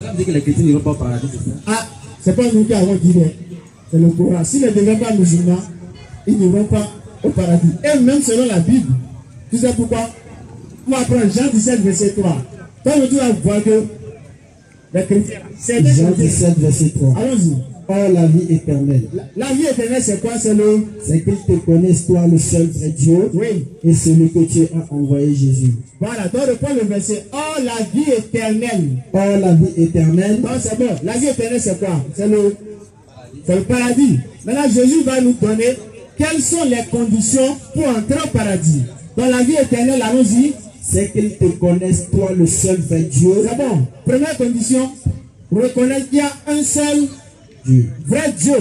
Ça veut dire que les chrétiens n'iront pas au paradis, c'est ça? Ah, c'est pas nous qui avons dit, c'est le Coran. S'ils ne deviennent pas musulmans, ils n'iront pas au paradis. Et même selon la Bible, tu sais pourquoi? On va prendre Jean 17, verset 3. Quand tu vas voir que les chrétiens, c'est Jean 17, verset 3. Allons-y. Or, la vie éternelle. La vie éternelle, c'est quoi? C'est qu'ils te connaissent, toi, le seul vrai Dieu, oui, et celui que tu as envoyé, Jésus. Voilà, donc reprends le verset. Or, la vie éternelle. Or, la vie éternelle. Non, c'est bon. La vie éternelle, c'est quoi? C'est le paradis. Maintenant, Jésus va nous donner quelles sont les conditions pour entrer au paradis. Dans la vie éternelle, allons-y. C'est qu'ils te connaissent, toi, le seul vrai Dieu. C'est bon. Première condition, reconnaître qu'il y a un seul Dieu. Vrai Dieu.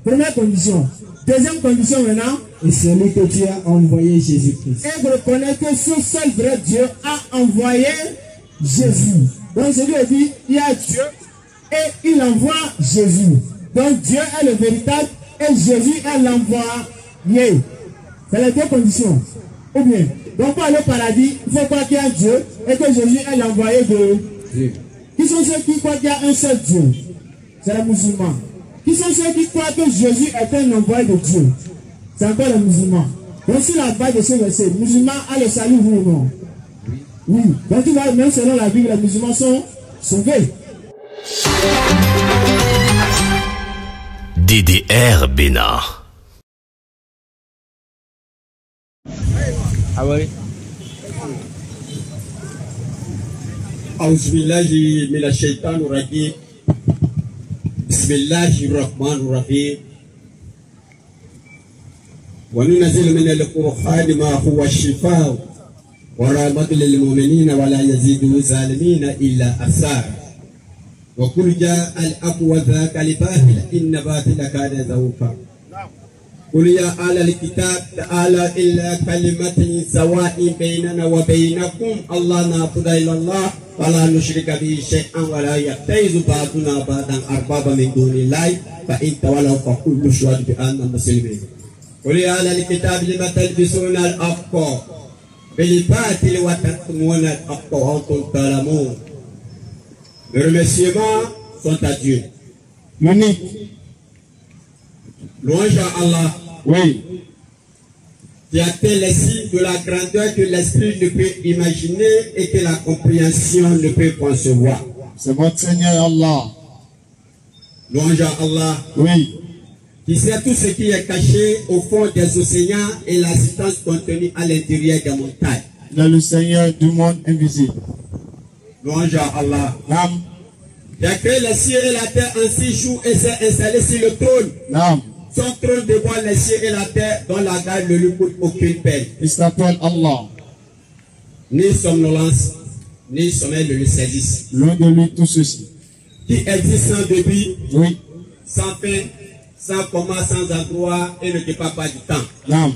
Première condition. Deuxième condition maintenant. Et celui que tu as envoyé, Jésus-Christ. Et reconnaître que ce seul vrai Dieu a envoyé Jésus. Donc celui qui dit, il y a Dieu et il envoie Jésus. Donc Dieu est le véritable et Jésus est l'envoyé. C'est les deux conditions. Ou bien, donc pour aller au paradis, il faut croire qu'il y a Dieu et que Jésus est l'envoyé de Dieu. Qui sont ceux qui croient qu'il y a un seul Dieu? C'est les musulmans. Qui sont ceux qui croient que Jésus est un envoyé de Dieu? C'est encore les musulmans. Donc sur la base de ce verset, les musulmans ont le salut, oui ou non? Oui. Donc tu vois, même selon la Bible, les musulmans sont sauvés. DDR Bénin. Ah oui. Auzubillahi minash shaitanir rajim. Bismillahir rahmanir rahim. Wa nunzilu minal qur'ani ma huwa shifaa'un wa rahmatun lil mu'minina wa la yazidu zalimina illa asara. Wa qul jaa al-haqqu wa dhaqa al-batil inna batila kana zahuqa. قل يا أهل الكتاب تعالى إلا كلمة سواء بيننا وبينكم الله نعبد إلا الله ولا نشرك به شيئا ولا يتخذ بعضنا بعضا أربابا من دون الله فإن تولوا فقولوا اشهدوا بأننا مسلمون. قل يا أهل الكتاب لم تلبسون الحق بالباطل وتكتمون الحق وأنتم تعلمون. Les remerciements sont à Dieu. Louange à Allah. Oui. Qui a fait les signes de la grandeur que l'esprit ne peut imaginer et que la compréhension ne peut concevoir. C'est votre Seigneur Allah. Louange à Allah. Oui. Qui sait tout ce qui est caché au fond des océans et l'assistance contenue à l'intérieur des montagnes. Il est le Seigneur du monde invisible. Louange à Allah. Nam. Il a créé les cieux et la terre en 6 jours et s'est installé sur le trône. Nam. Son trône dévoile les cieux et la terre dont la garde ne lui coûte aucune peine. Il s'appelle Allah. Ni somnolence, ni sommeil ne le saisissent. Loin de lui tout ceci. Qui existe sans début, oui, sans fin, sans commun, sans endroit et ne dépend pas du temps. Non.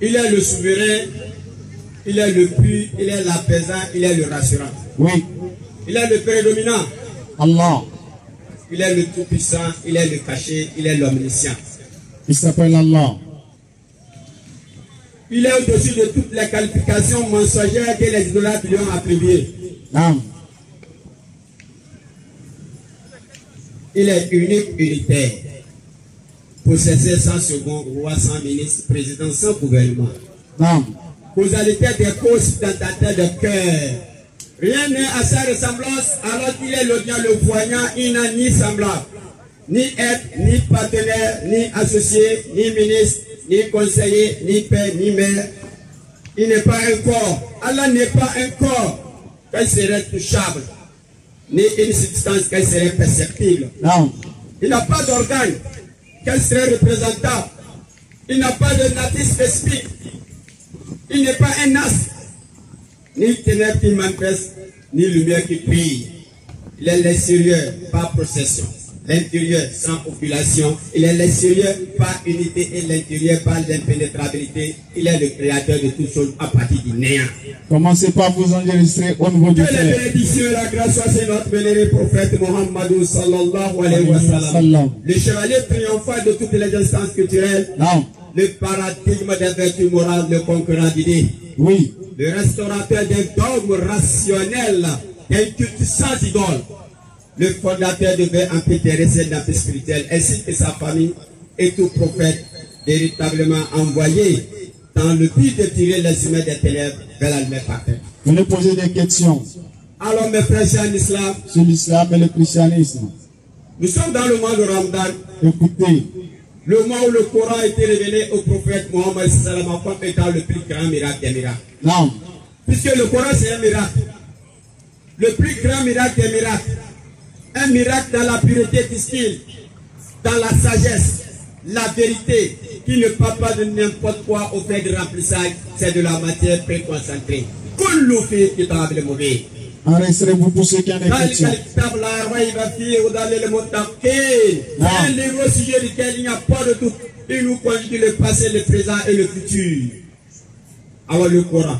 Il est le souverain, il est le pur, il est l'apaisant, il est le rassurant. Oui. Il est le prédominant. Allah. Il est le tout-puissant, il est le caché, il est l'omniscient. Il s'appelle Allah. Il est au-dessus de toutes les qualifications mensongères que les idolâtres lui ont attribuées. Non. Il est unique, unitaire. Possesseur sans second, roi sans ministre, président sans gouvernement. Non. Causalité des causes tentataires de cœur. Rien n'est à sa ressemblance alors qu'il est le bien, le voyant, il n'a ni semblable, ni être, ni partenaire, ni associé, ni ministre, ni conseiller, ni père, ni mère. Il n'est pas un corps. Allah n'est pas un corps qu'elle serait touchable, ni une substance qu'elle serait perceptible. Non. Il n'a pas d'organe qu'elle serait représentable. Il n'a pas de nature spécifique. Il n'est pas un astre, ni ténèbres qui manifeste, ni lumière qui brille. Il est l'extérieur par procession, l'intérieur sans population. Il est l'extérieur par unité et l'intérieur par l'impénétrabilité. Il est le créateur de toutes choses à partir du néant. Commencez par vous enregistrer au niveau du Que la bénédiction et la grâce soient sur notre vénéré prophète Mohammed sallallahu alayhi wa sallam, le chevalier triomphant de toutes les instances culturelles. Non. Le paradigme des vertus morales, le concurrent d'idées. Oui. Le restaurateur d'un dogme rationnel d'un culte sans idole. Le fondateur devait empêter cette nappe spirituelle ainsi que sa famille et tout prophète véritablement envoyé dans le but de tirer les humains des ténèbres vers la lumière parfaite. Venez poser des questions Alors mes frères en islam, sur l'islam et le christianisme. nous sommes dans le mois de Ramadan, Écoutez, le mois où le Coran a été révélé au prophète Mohammed sallallahu comme étant le plus grand miracle des miracles. non, Puisque le Coran c'est un miracle, le plus grand miracle des miracles, un miracle dans la pureté du style, dans la sagesse, la vérité, qui ne parle pas de n'importe quoi au fait de remplissage, c'est de la matière préconcentrée. enregistrez-vous pour ceux qui ont des questions. Un livre au sujet duquel il n'y a pas de doute. Il nous conjugue le passé, le présent et le futur. Alors le Coran,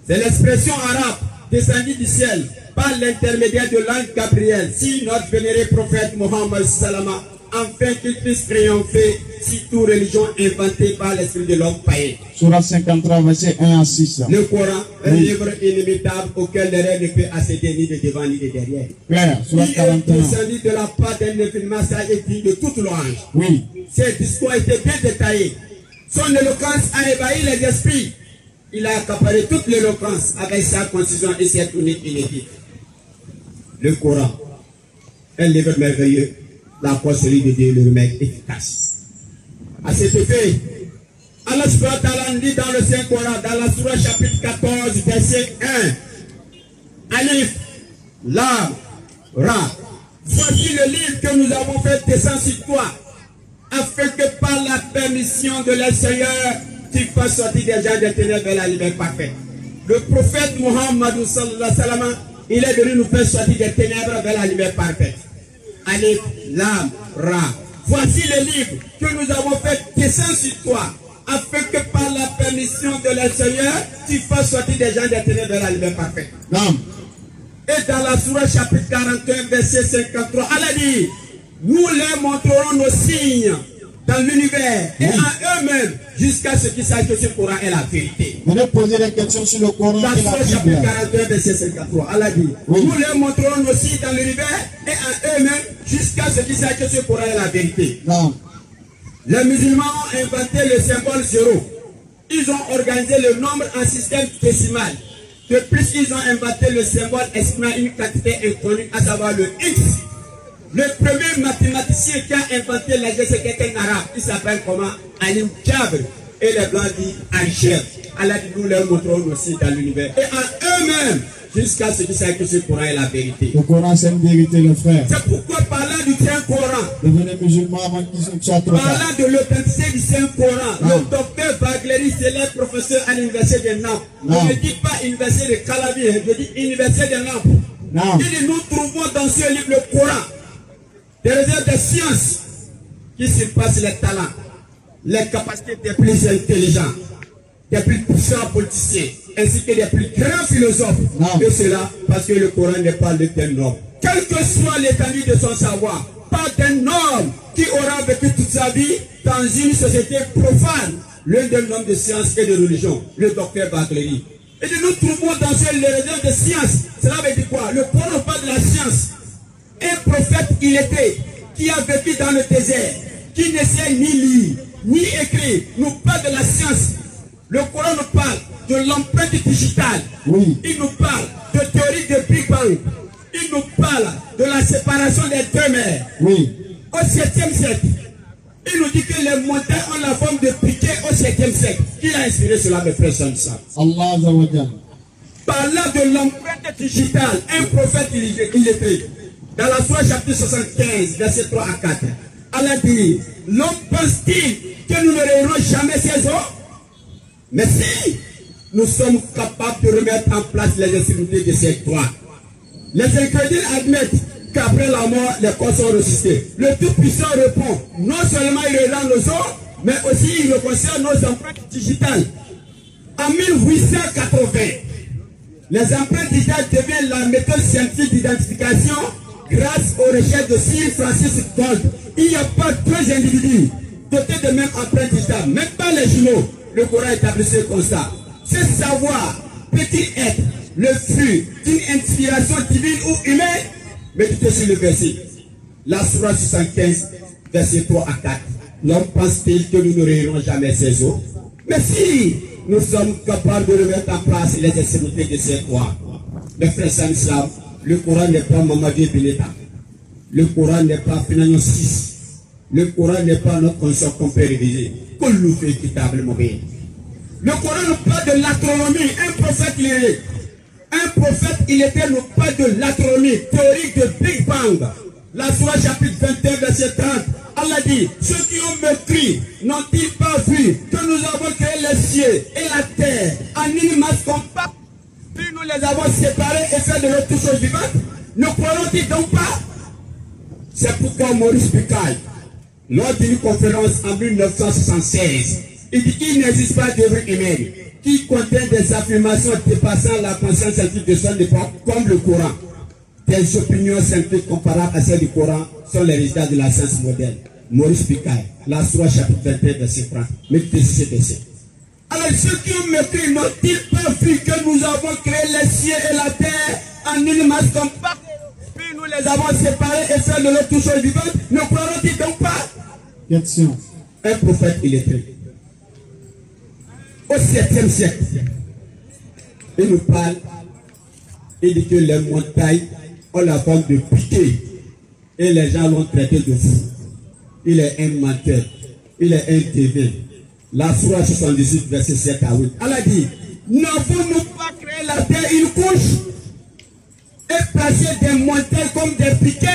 c'est l'expression arabe descendue du ciel par l'intermédiaire de l'ange Gabriel, si notre vénéré prophète Mohammed Salama, afin qu'il puisse triompher si toute religion inventée par l'esprit de l'homme païen. Surat 53, verset 1 à 6. Le Coran, un livre inimitable auquel l'erreur ne peut accéder ni de devant ni de derrière. Claire, Surat Il est 41. descendu de la part d'un infiniment sage et digne de toute louange. Oui, Ses discours étaient bien détaillés. Son éloquence a ébahi les esprits. Il a accaparé toute l'éloquence avec sa concision et cette unique inédite. Le Coran, un livre merveilleux, la causerie de Dieu, le remède efficace. À cet effet, Allah subhanahu wa ta'ala dit dans le Saint-Coran, dans la Sourate chapitre 14, verset 1, Alif, Lam, Ra, voici le livre que nous avons fait descendre sur toi, afin que par la permission de le Seigneur, tu fasses sortir des gens des ténèbres vers la lumière parfaite. Le prophète Muhammad sallallahu alayhi wa sallam, il est venu nous faire sortir des ténèbres vers la lumière parfaite. Alif, Lam, Ra. Voici le livre que nous avons fait descendre sur toi, afin que par la permission de le Seigneur, tu fasses sortir des gens des ténèbres vers la lumière parfaite. non, Et dans la Sourate chapitre 41, verset 53, Allah dit, nous leur montrerons nos signes dans l'univers et en eux-mêmes jusqu'à ce qu'ils sachent que ce Coran est la vérité. venez poser des questions sur le Coran La et la Sourate Bible. chapitre 41, verset 53, Allah dit, Oui. nous leur montrerons nos signes dans l'univers et en eux-mêmes jusqu'à ce qu'ils sachent que ce Coran est la vérité. Non, Les musulmans ont inventé le symbole 0. Ils ont organisé le nombre en système décimal. De plus, ils ont inventé le symbole exprimant une quantité inconnue, à savoir le X. Le premier mathématicien qui a inventé l'algèbre, c'est quelqu'un arabe. Il s'appelle comment? Alim Jabr. Et les blancs disent algèbre. Allah dit, nous leur montrons aussi dans l'univers. Et en eux-mêmes, jusqu'à ce qu'ils sachent que ce Coran est la vérité. le Coran c'est une vérité, le frère. C'est pourquoi parlant du Saint-Coran, Devenez musulman avant qu'il soit trop tard. parlant de l'authenticité du Saint-Coran, Non. le docteur Bagleri, célèbre professeur à l'université de Naples. Non. Je ne dis pas université de Calabi, je dis université de Naples. Non, Il dit, nous trouvons dans ce livre le Coran des réserves de sciences qui surpassent les talents, les capacités des plus intelligents, des plus puissants politiciens, ainsi que des plus grands philosophes. Non. Et cela parce que le Coran n'est pas le d'un homme. Quelle que soit l'étendue de son savoir, pas d'un homme qui aura vécu toute sa vie dans une société profane, l'un d'un homme de science et de religion, le docteur Bagleri. Et nous trouvons dans ce les réserves de science. Cela veut dire quoi? Le Coran parle de la science. Un prophète il était, qui a vécu dans le désert, qui ne sait ni lire, ni écrire, nous parle de la science. Le Coran nous parle de l'empreinte digitale. oui, Il nous parle de théorie de Big Bang. Il nous parle de la séparation des deux mers. oui, Au 7e siècle, il nous dit que les montagnes ont la forme de piquet au 7e siècle. Qui a inspiré cela, mes frères et sœurs? Allah Azza wa Jalla. Parlant de l'empreinte digitale, un prophète il était. Dans la Sourate chapitre 75, verset 3 à 4, Allah dit, l'homme pense-t-il que nous ne rayerons jamais ces eaux? Mais si nous sommes capables de remettre en place les instructions de ces droits, les incrédules admettent qu'après la mort, les corps sont ressuscités. Le Tout-Puissant répond, non seulement il rend nos eaux, mais aussi il reconnaît nos empreintes digitales. En 1880, les empreintes digitales deviennent la méthode scientifique d'identification grâce aux recherches de Sir Francis Gold. Il n'y a pas deux individus dotés de même empreinte digitale, même pas les jumeaux. Le Coran établit ce constat. Ce savoir peut-il être le fruit d'une inspiration divine ou humaine? Méditez sur le verset. La Sourate 75, verset 3 à 4. L'homme pense-t-il que nous ne rayerons jamais ces eaux? Mais si nous sommes capables de remettre en place les extrémités de ces croix, mes frères en islam, le Coran n'est pas Mamadou Beneta. Le Coran n'est pas Finanon 6. Le Coran n'est pas notre conscience qu'on peut réviser. Qu'on nous fait équitable, mon bien. Le Coran nous parle de l'astronomie. Un prophète lyrique. Un prophète, il était nous parle de l'astronomie théorique de Big Bang. La Sourate chapitre 21, verset 30. Allah dit, ceux qui ont meurtri n'ont-ils pas vu que nous avons créé les cieux et la terre en une masse compacte, puis nous les avons séparés et fait de l'autre chose vivante? Ne croirons-ils donc pas? C'est pourquoi Maurice Bucaille, lors d'une conférence en 1976, il dit qu'il n'existe pas d'œuvre humaine qui contient des affirmations dépassant la conscience scientifique de son époque, comme le Coran. Des opinions scientifiques comparables à celles du Coran sont les résultats de la science moderne. Maurice Bucaille, la Sourate chapitre 21, verset 30. Méditez ce verset. Alors ceux qui ont meurtri n'ont-ils pas vu que nous avons créé les cieux et la terre en une masse compacte, puis nous les avons séparés et fait de l'autre chose vivante? Ne croiront-ils donc pas? Question. Un prophète illettré. Au 7e siècle, il nous parle, il dit que les montagnes ont la forme de piquet et les gens l'ont traité de fou. Il est un menteur, il est un TV. La Sourate 78, verset 7 à 8. Allah dit, n'avons-nous pas créé la terre une couche et placé des montagnes comme des piquets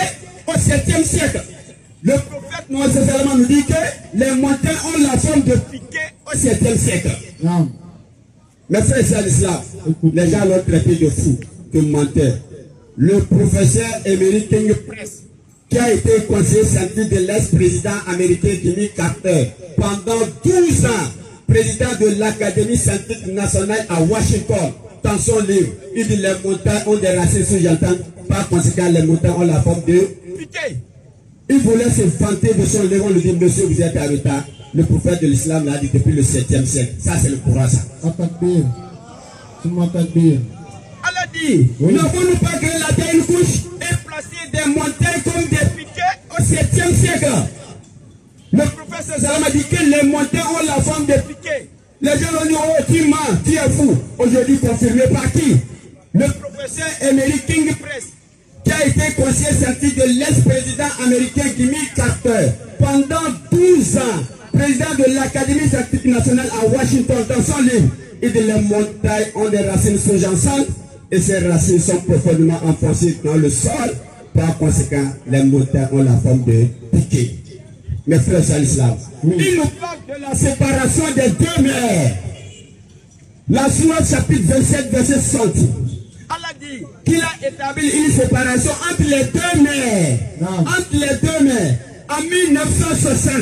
au 7e siècle? Le prophète Moïse nous dit que les montagnes ont la forme de piquets au 7e siècle. Non. Mais frère, c'est l'islam. Les gens l'ont traité de fou, de menteur. Le professeur émérite King Press, qui a été conseiller scientifique de l'ex-président américain Jimmy Carter pendant 12 ans, président de l'Académie scientifique nationale à Washington, dans son livre, il dit les montagnes ont des racines sous-jacentes, par conséquent les montagnes ont la forme de piquet. Il voulait se vanter de son livre, on lui dit, monsieur, vous êtes en retard. Le prophète de l'islam l'a dit depuis le 7e siècle. Ça, c'est le Coran, ça. Allah dit, n'avons-nous pas créé la terre une couche et placé des montagnes comme des piquets au 7e siècle? Le prophète Salam a dit que les montagnes ont la forme de piquets. Les gens ont dit, oh, tu mens, tu es fou. Aujourd'hui, confirmé par qui? Le professeur Emery King Press, qui a été conseiller scientifique de l'ex-président américain Jimmy Carter pendant 12 ans, président de l'Académie scientifique nationale à Washington, dans son livre, il dit les montagnes ont des racines sous-jacentes et ces racines sont profondément enfoncées dans le sol. Par conséquent, les montagnes ont la forme de piquet. Mes frères, c'est l'islam. Il nous parle de la séparation des deux mers. La Sourate chapitre 27, verset 60. Allah dit qu'il a établi une séparation entre les deux mers. Entre les deux mers. En 1960,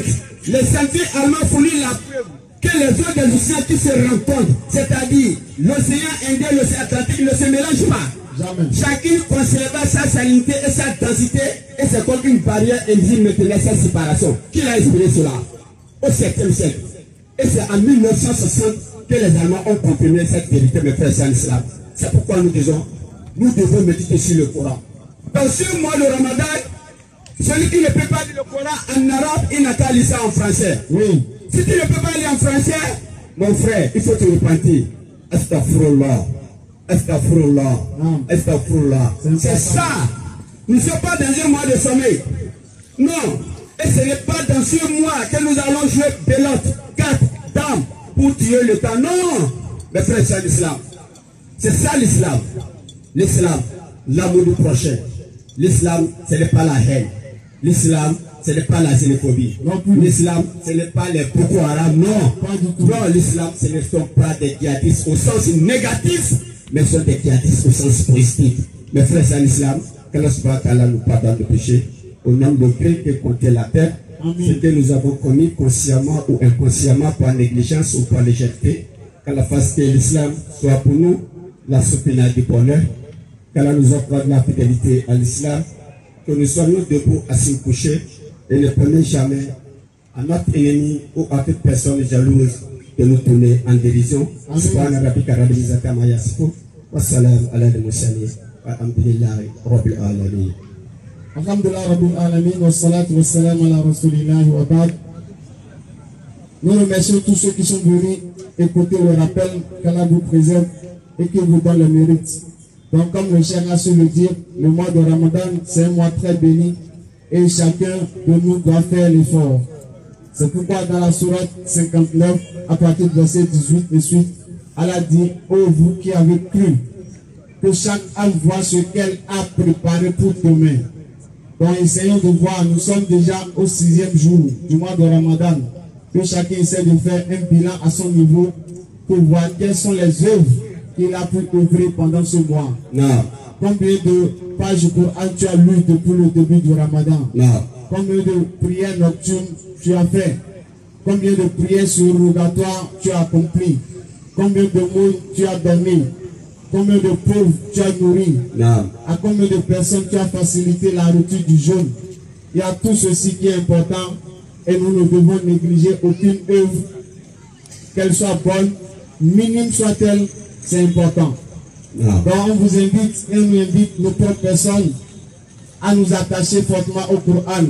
les scientifiques allemands fournissent la preuve que les eaux des océans qui se rencontrent, c'est-à-dire l'océan Indien et l'océan Atlantique, ne se mélangent pas. Jamais. Chacune conserva sa salinité et sa densité, et c'est comme une barrière invisible maintenant cette séparation. Qui l'a inspiré cela? Au 7e siècle. Et c'est en 1960 que les Allemands ont confirmé cette vérité, mes frères et sœurs. C'est pourquoi nous disons, nous devons méditer sur le Coran. Dans ce mois de Ramadan, celui qui ne peut pas lire le Coran en arabe, il n'a qu'à lire ça en français. Oui. Si tu ne peux pas lire en français, mon frère, il faut te repentir. Astaghfirullah. Astaghfirullah. Astaghfirullah. C'est ça. Nous ne sommes pas dans un mois de sommeil. Non. Et ce n'est pas dans ce mois que nous allons jouer belote, cartes, dames, pour tuer le temps. Non. Mes frères, c'est l'islam. C'est ça l'islam. L'islam, l'amour du prochain. L'islam, ce n'est pas la haine. L'islam, ce n'est pas la xénophobie. L'islam, ce n'est pas les Boko Haram. Non. Non, l'islam, ce ne sont pas des djihadistes au sens négatif, mais ce sont des djihadistes au sens positif. Mes frères, c'est l'islam. qu'Allah subhanahu wa ta'ala nous pardonne de péché, au nom de Dieu que compter la terre, ce que nous avons commis consciemment ou inconsciemment par négligence ou par légèreté, qu'Allah fasse que l'islam soit pour nous la soutenance du bonheur, qu'Allah nous offre de la fidélité à l'islam, que nous soyons debout assis couchés et ne prenons jamais à notre ennemi ou à toute personne jalouse de nous tourner en dérision. Subhana rabbika rabbil izzati amma yasifun والسلام على المرسلين والحمد لله رب العالمين. Alhamdulillah Rabbil Alamin wa salatu wa salam ala Rasulillahi wa ba'd. Nous remercions tous ceux qui sont venus écouter le rappel qu'Allah vous préserve et qui vous donne le mérite. Donc comme le Cheikh a su le dire, le mois de Ramadan c'est un mois très béni et chacun de nous doit faire l'effort. C'est pourquoi dans la sourate 59 à partir du verset 18 et suite, Allah dit: ô vous qui avez cru, que chaque âme voit ce qu'elle a préparé pour demain. Donc essayons de voir, nous sommes déjà au 6e jour du mois de Ramadan, que chacun essaie de faire un bilan à son niveau pour voir quelles sont les œuvres qu'il a pu œuvrer pendant ce mois. Non. Combien de pages du Coran tu as lu depuis le début du Ramadan? Non. Combien de prières nocturnes tu as fait? Combien de prières surrogatoires tu as accompli? Combien de mots tu as donné? Combien de pauvres tu as nourri? Non. À combien de personnes tu as facilité la rupture du jeûne? Il y a tout ceci qui est important et nous ne devons négliger aucune œuvre, qu'elle soit bonne, minime soit-elle, c'est important. Non. Donc on vous invite et on invite nos propres personnes à nous attacher fortement au Coran,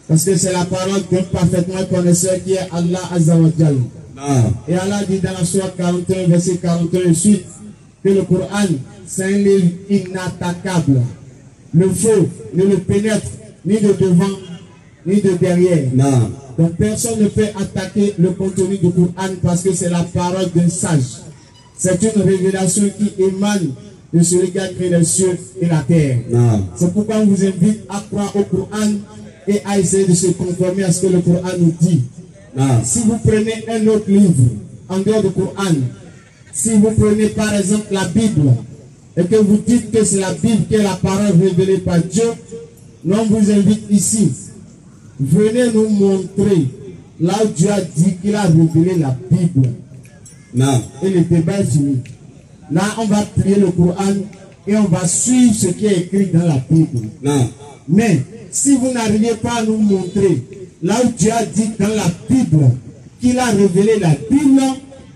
parce que c'est la parole d'un parfaitement connaisseur qui est Allah Azza wa Jal. Non. Et Allah dit dans la sourate 41, verset 41 et suite, que le Coran, c'est un livre inattaquable. Le feu ne le pénètre ni de devant, ni de derrière. Non. Donc personne ne peut attaquer le contenu du Coran parce que c'est la parole d'un sage. C'est une révélation qui émane de celui qui a créé les cieux et la terre. Non. C'est pourquoi on vous invite à croire au Coran et à essayer de se conformer à ce que le Coran nous dit. Non. Si vous prenez un autre livre en dehors du Coran, si vous prenez par exemple la Bible et que vous dites que c'est la Bible qui est la parole révélée par Dieu, nous on vous invite ici. Venez nous montrer là où Dieu a dit qu'il a révélé la Bible. Non. Et le débat est fini. Là, on va plier le Coran et on va suivre ce qui est écrit dans la Bible. Non. Mais si vous n'arrivez pas à nous montrer là où Dieu a dit dans la Bible qu'il a révélé la Bible,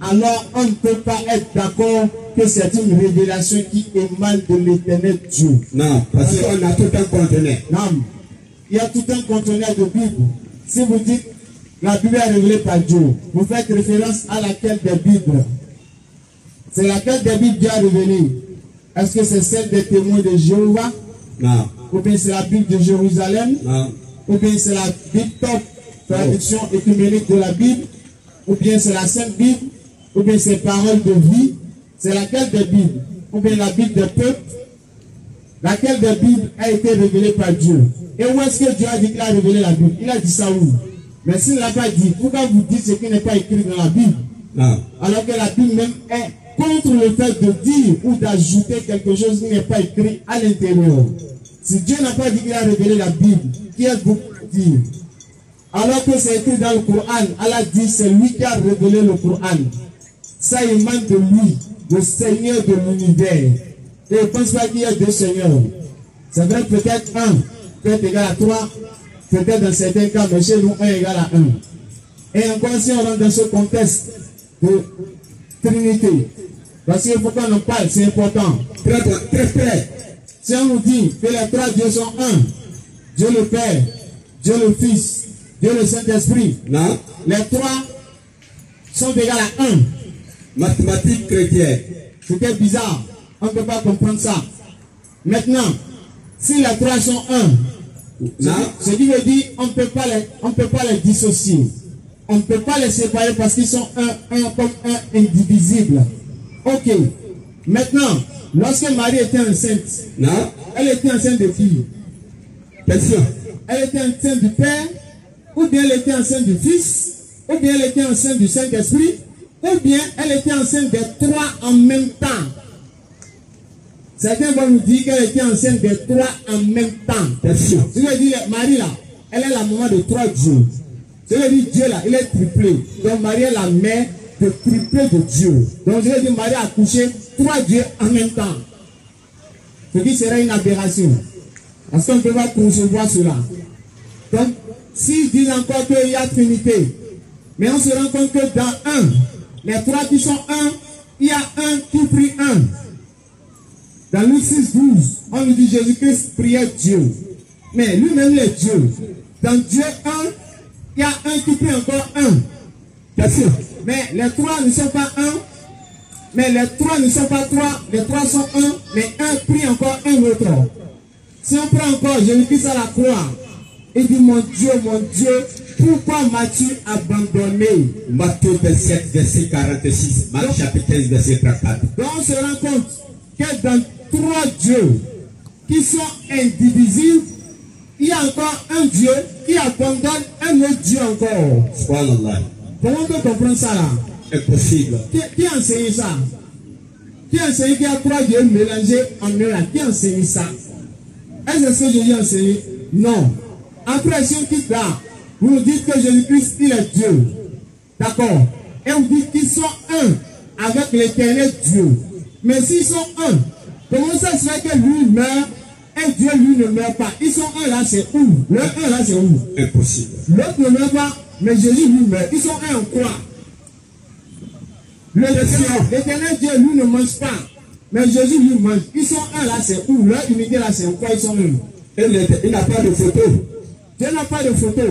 alors on ne peut pas être d'accord que c'est une révélation qui émane de l'éternel Dieu. Non, parce qu'on a tout un conteneur. Non, il y a tout un conteneur de Bible. Si vous dites la Bible est révélée par Dieu, vous faites référence à laquelle des Bibles? C'est laquelle des Bibles Dieu a révélée? Est-ce que c'est celle des témoins de Jéhovah? Non. Ou bien c'est la Bible de Jérusalem? Non. Ou bien c'est la Bible top, traduction écuménique de la Bible? Ou bien c'est la Sainte Bible? Ou bien c'est paroles de vie? C'est laquelle des Bibles? Ou bien la Bible des peuples? Laquelle des Bibles a été révélée par Dieu? Et où est-ce que Dieu a dit qu'il a révélé la Bible? Il a dit ça où? Mais s'il ne l'a pas dit, pourquoi vous dites ce qui n'est pas écrit dans la Bible? Non. Alors que la Bible même est contre le fait de dire ou d'ajouter quelque chose qui n'est pas écrit à l'intérieur. Si Dieu n'a pas dit qu'il a révélé la Bible, qui êtes-vous pour dire? Alors que c'est écrit dans le Coran, Allah dit c'est lui qui a révélé le Coran. Ça émane de lui, le Seigneur de l'univers. Et je ne pense pas qu'il y a deux seigneurs. C'est vrai, peut-être un peut être égal à 3, peut-être dans certains cas, mais chez nous, 1 égale à 1. Et encore si on rentre dans ce contexte de Trinité, parce qu'il faut qu'on en parle, c'est important. Très, très, très. Si on nous dit que les trois dieux sont un, Dieu le Père, Dieu le Fils, Dieu le Saint-Esprit, Non. les trois sont égales à 1. Mathématiques chrétiennes. C'était bizarre, on ne peut pas comprendre ça. Maintenant, si les trois sont un, Non. ce qui veut dire on ne peut pas les dissocier. On ne peut pas les séparer parce qu'ils sont un comme un indivisible. Ok. Maintenant, lorsque Marie était enceinte, Non. elle était enceinte de qui? Question. Elle était enceinte du Père, ou bien elle était enceinte du Fils, ou bien elle était enceinte du Saint-Esprit, ou bien elle était enceinte des trois en même temps. Certains vont nous dire qu'elle était enceinte des trois en même temps. Question. Je veux dire, Marie là, elle est la maman de trois dieux. Je veux dire, Dieu là, il est triplé. Donc Marie est la mère de triplé de Dieu. Donc je veux dire, Marie a accouché trois dieux en même temps. Ce qui serait une aberration. Parce qu'on ne peut pas concevoir cela. Donc, s'ils disent encore qu'il y a Trinité, mais on se rend compte que dans un, les trois qui sont un, il y a un qui prie un. Dans Luc 6, 12, on nous dit Jésus-Christ priait Dieu. Mais lui-même est Dieu. Dans Dieu 1, il y a un qui prie encore un. Bien sûr. Mais les trois ne sont pas un. Mais les trois ne sont pas trois. Les trois sont un. Mais un prie encore un autre. Si on prend encore Jésus-Christ à la croix, il dit mon Dieu, pourquoi m'as-tu abandonné? Matthieu 27, verset 46. Marc chapitre 15, verset 34. Donc on se rend compte que dans trois dieux qui sont indivisibles, il y a encore un Dieu qui abandonne un autre Dieu encore. Subhanallah. Comment on peut comprendre ça là? Impossible. Qui a enseigné ça? Qui a enseigné qu'il y a trois dieux mélangés en un là? Qui a enseigné ça? Est-ce que Jésus a enseigné? Non. Après, si on quitte là, vous nous dites que Jésus-Christ, il est Dieu. D'accord? Et vous dites qu'ils sont un avec l'éternel Dieu. Mais s'ils sont un, comment ça se fait que lui meurt et Dieu lui ne meurt pas? Ils sont un là, c'est où? Le un là, c'est où? Impossible. L'autre ne meurt pas, mais Jésus lui meurt. Ils sont un en quoi? L'éternel Dieu lui ne mange pas, mais Jésus lui mange. Ils sont un là, c'est où? Leur unité là, c'est en quoi ils sont un? Il n'a pas de photo. Dieu n'a pas de photo.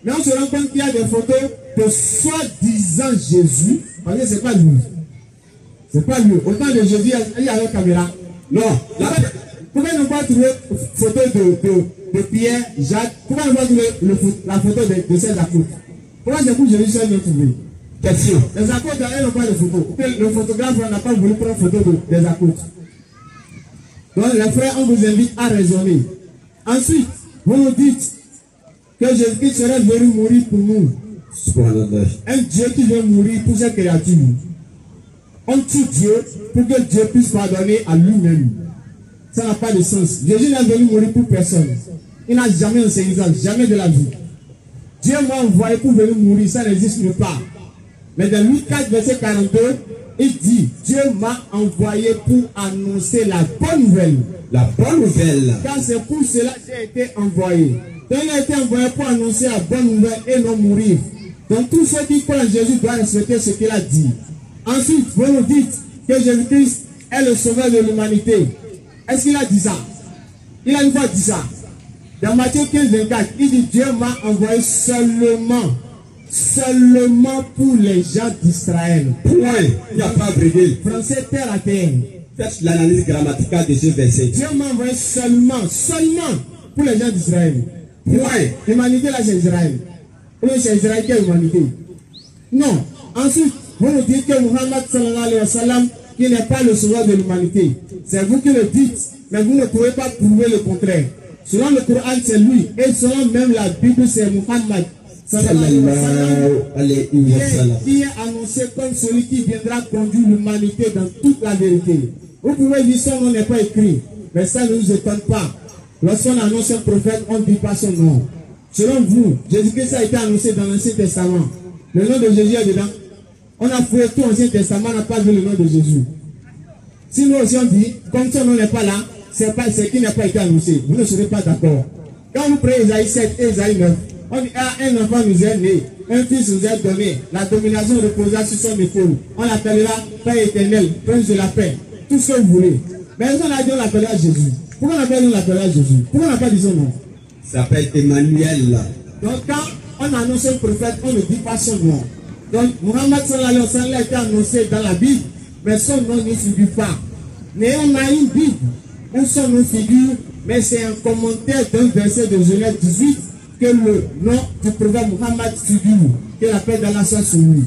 Mais on se rend compte qu'il y a des photos de soi-disant Jésus. Parce que ce n'est pas lui. Ce n'est pas lui. Au temps de Jésus, il y avait une caméra. Non. Pourquoi ne pas trouver photo de Pierre, Jacques? Pourquoi ne pas trouver la photo de ces apôtres? Pourquoi c'est pour Jésus seul de trouver? Question. Les apôtres, ils n'ont pas de photo. Le photographe n'a pas voulu prendre photo des apôtres. Donc les frères, on vous invite à raisonner. Ensuite, vous nous dites que Jésus-Christ serait venu mourir pour nous. Un Dieu qui veut mourir pour ses créatures. On tue Dieu pour que Dieu puisse pardonner à lui-même. Ça n'a pas de sens. Jésus n'est venu mourir pour personne. Il n'a jamais enseigné ça, jamais de la vie. Dieu m'a envoyé pour venir mourir, ça n'existe pas. Mais dans Luc 4, verset 42, il dit, Dieu m'a envoyé pour annoncer la bonne nouvelle. La bonne nouvelle. Car c'est pour cela que j'ai été envoyé. Donc il a été envoyé pour annoncer la bonne nouvelle et non mourir. Donc tous ceux qui croient en Jésus doivent respecter ce qu'il a dit. Ensuite, vous nous dites que Jésus-Christ est le sauveur de l'humanité. Est-ce qu'il a dit ça? Il a une fois dit ça. Dans Matthieu 15, 24, il dit Dieu m'a envoyé seulement pour les gens d'Israël. Point. Il n'y a pas brigué. Français terre à terre. Faites l'analyse grammaticale de ce verset. Dieu m'a envoyé seulement pour les gens d'Israël. Point. L'humanité là c'est Israël. Ou c'est Israël qui est l'humanité. Non. Ensuite, vous nous dites que Muhammad sallallahu alayhi wa sallam, qui n'est pas le sauveur de l'humanité. C'est vous qui le dites, mais vous ne pouvez pas prouver le contraire. Selon le Coran, c'est lui. Et selon même la Bible, c'est Muhammad sallallahu alayhi wa sallam, qui est annoncé comme celui qui viendra conduire l'humanité dans toute la vérité. Vous pouvez dire son nom n'est pas écrit, mais ça ne nous étonne pas. Lorsqu'on annonce un prophète, on ne dit pas son nom. Selon vous, Jésus-Christ a été annoncé dans l'Ancien Testament. Le nom de Jésus est dedans. On a fouillé tout l'Ancien Testament, on n'a pas vu le nom de Jésus. Si nous aussi on dit, comme son nom n'est pas là, c'est qui n'a pas été annoncé. Vous ne serez pas d'accord. Quand vous prenez Isaïe 7 et Isaïe 9, on dit, ah, un enfant nous est né, un fils nous est donné, la domination reposera sur son épaule. On l'appellera Père éternel, Prince de la paix, tout ce que vous voulez. Mais on a dit on l'appellera Jésus. Pourquoi on l'appellera Jésus? Pourquoi on n'a pas dit son nom? Ça s'appelle Emmanuel. Donc quand on annonce un prophète, on ne dit pas son nom. Donc Muhammad sallallahu alayhi wa sallam a été annoncé dans la Bible, mais son nom ne figure pas. Mais on a une Bible où son nom figure, mais c'est un commentaire d'un verset de Genèse 18 que le nom du prophète Muhammad figure, que la paix d'Allah soit sur lui.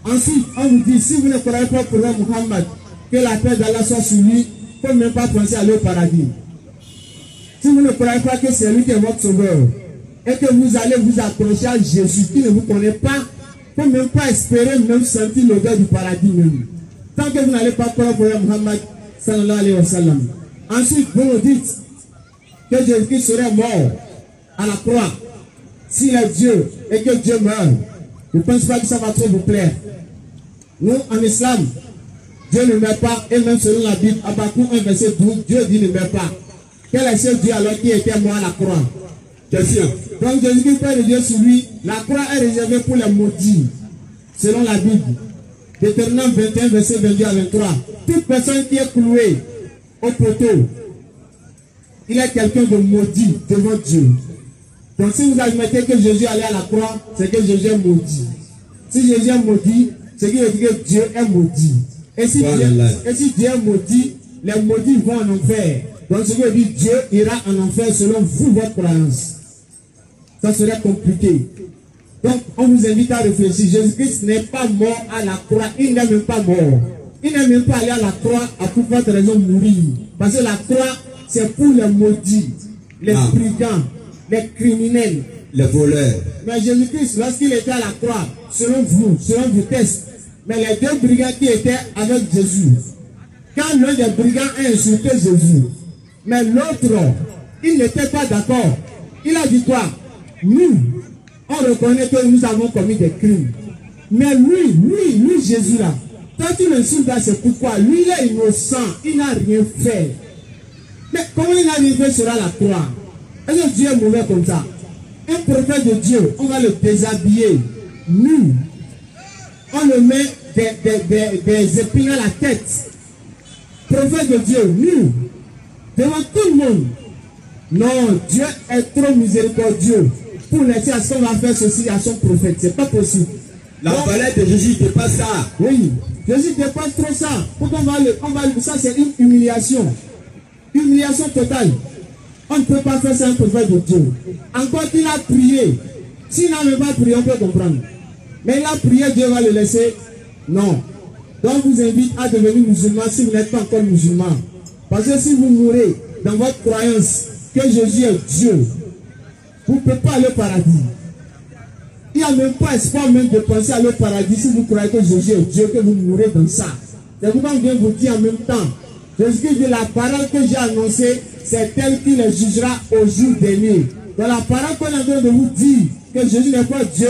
Ensuite, on vous dit, si vous ne croyez pas au prophète Muhammad, que la paix d'Allah soit sur lui, il ne faut même pas penser à aller au paradis. Si vous ne croyez pas que c'est lui qui est votre sauveur, et que vous allez vous accrocher à Jésus qui ne vous connaît pas, il ne faut même pas espérer même sentir l'odeur du paradis même. Tant que vous n'allez pas croire au prophète Muhammad sallallahu alayhi wa sallam. Ensuite, vous nous dites que Jésus-Christ serait mort à la croix s'il est Dieu et que Dieu meurt. Je ne pense pas que ça va trop vous plaire. Nous, en islam, Dieu ne meurt pas, et même selon la Bible, Habakkuk 1 verset 12, Dieu dit ne meurt pas. Quel est ce Dieu alors qui était mort à la croix? Question. Donc Jésus-Christ, Père de Dieu sur lui, la croix est réservée pour les maudits, selon la Bible. Deutéronome 21 verset 22 à 23. Toute personne qui est clouée au poteau, il est quelqu'un de maudit devant Dieu. Donc si vous admettez que Jésus allait à la croix, c'est que Jésus est maudit. Si Jésus est maudit, c'est qu'il dit que Dieu est maudit. Et si Dieu est maudit, les maudits vont en enfer. Donc ce que dit Dieu ira en enfer selon vous, votre croyance. Ça serait compliqué. Donc on vous invite à réfléchir. Jésus-Christ n'est pas mort à la croix. Il n'est même pas mort. Il n'est même pas allé à la croix à pour votre raison mourir. Parce que la croix, c'est pour les maudits, les brigands, les criminels, les voleurs. Mais Jésus-Christ, lorsqu'il était à la croix, selon vous, selon vos tests, mais les deux brigands qui étaient avec Jésus, quand l'un des brigands a insulté Jésus, mais l'autre, il n'était pas d'accord. Il a dit quoi? Nous, on reconnaît que nous avons commis des crimes. Mais lui, Jésus là, quand il insulte là, c'est pourquoi lui, il est innocent, il n'a rien fait. Mais comment il n'a rien fait sur la croix? Est-ce que Dieu est mauvais comme ça? Un prophète de Dieu, on va le déshabiller. Nous, on le met des épines à la tête. Prophète de Dieu, nous, devant tout le monde. Non, Dieu est trop miséricordieux pour laisser à ce qu'on va faire ceci à son prophète. C'est pas possible. La valeur de Jésus dépasse ça. Oui, Jésus dépasse trop ça. Pourquoi ça c'est une humiliation. Humiliation totale. On ne peut pas faire ça un prophète de Dieu. Encore qu'il a prié. S'il n'a même pas prié, on peut comprendre. Mais il a prié, Dieu va le laisser. Non. Donc je vous invite à devenir musulman si vous n'êtes pas encore musulman. Parce que si vous mourrez dans votre croyance que Jésus est Dieu, vous ne pouvez pas aller au paradis. Il n'y a même pas espoir même de penser aller au paradis si vous croyez que Jésus est Dieu, que vous mourrez dans ça. C'est pourquoi on vient vous dire en même temps. Jésus dit la parole que j'ai annoncée, c'est elle qui les jugera au jour dernier. Dans la parole qu'on est en train de vous dire que Jésus n'est pas Dieu,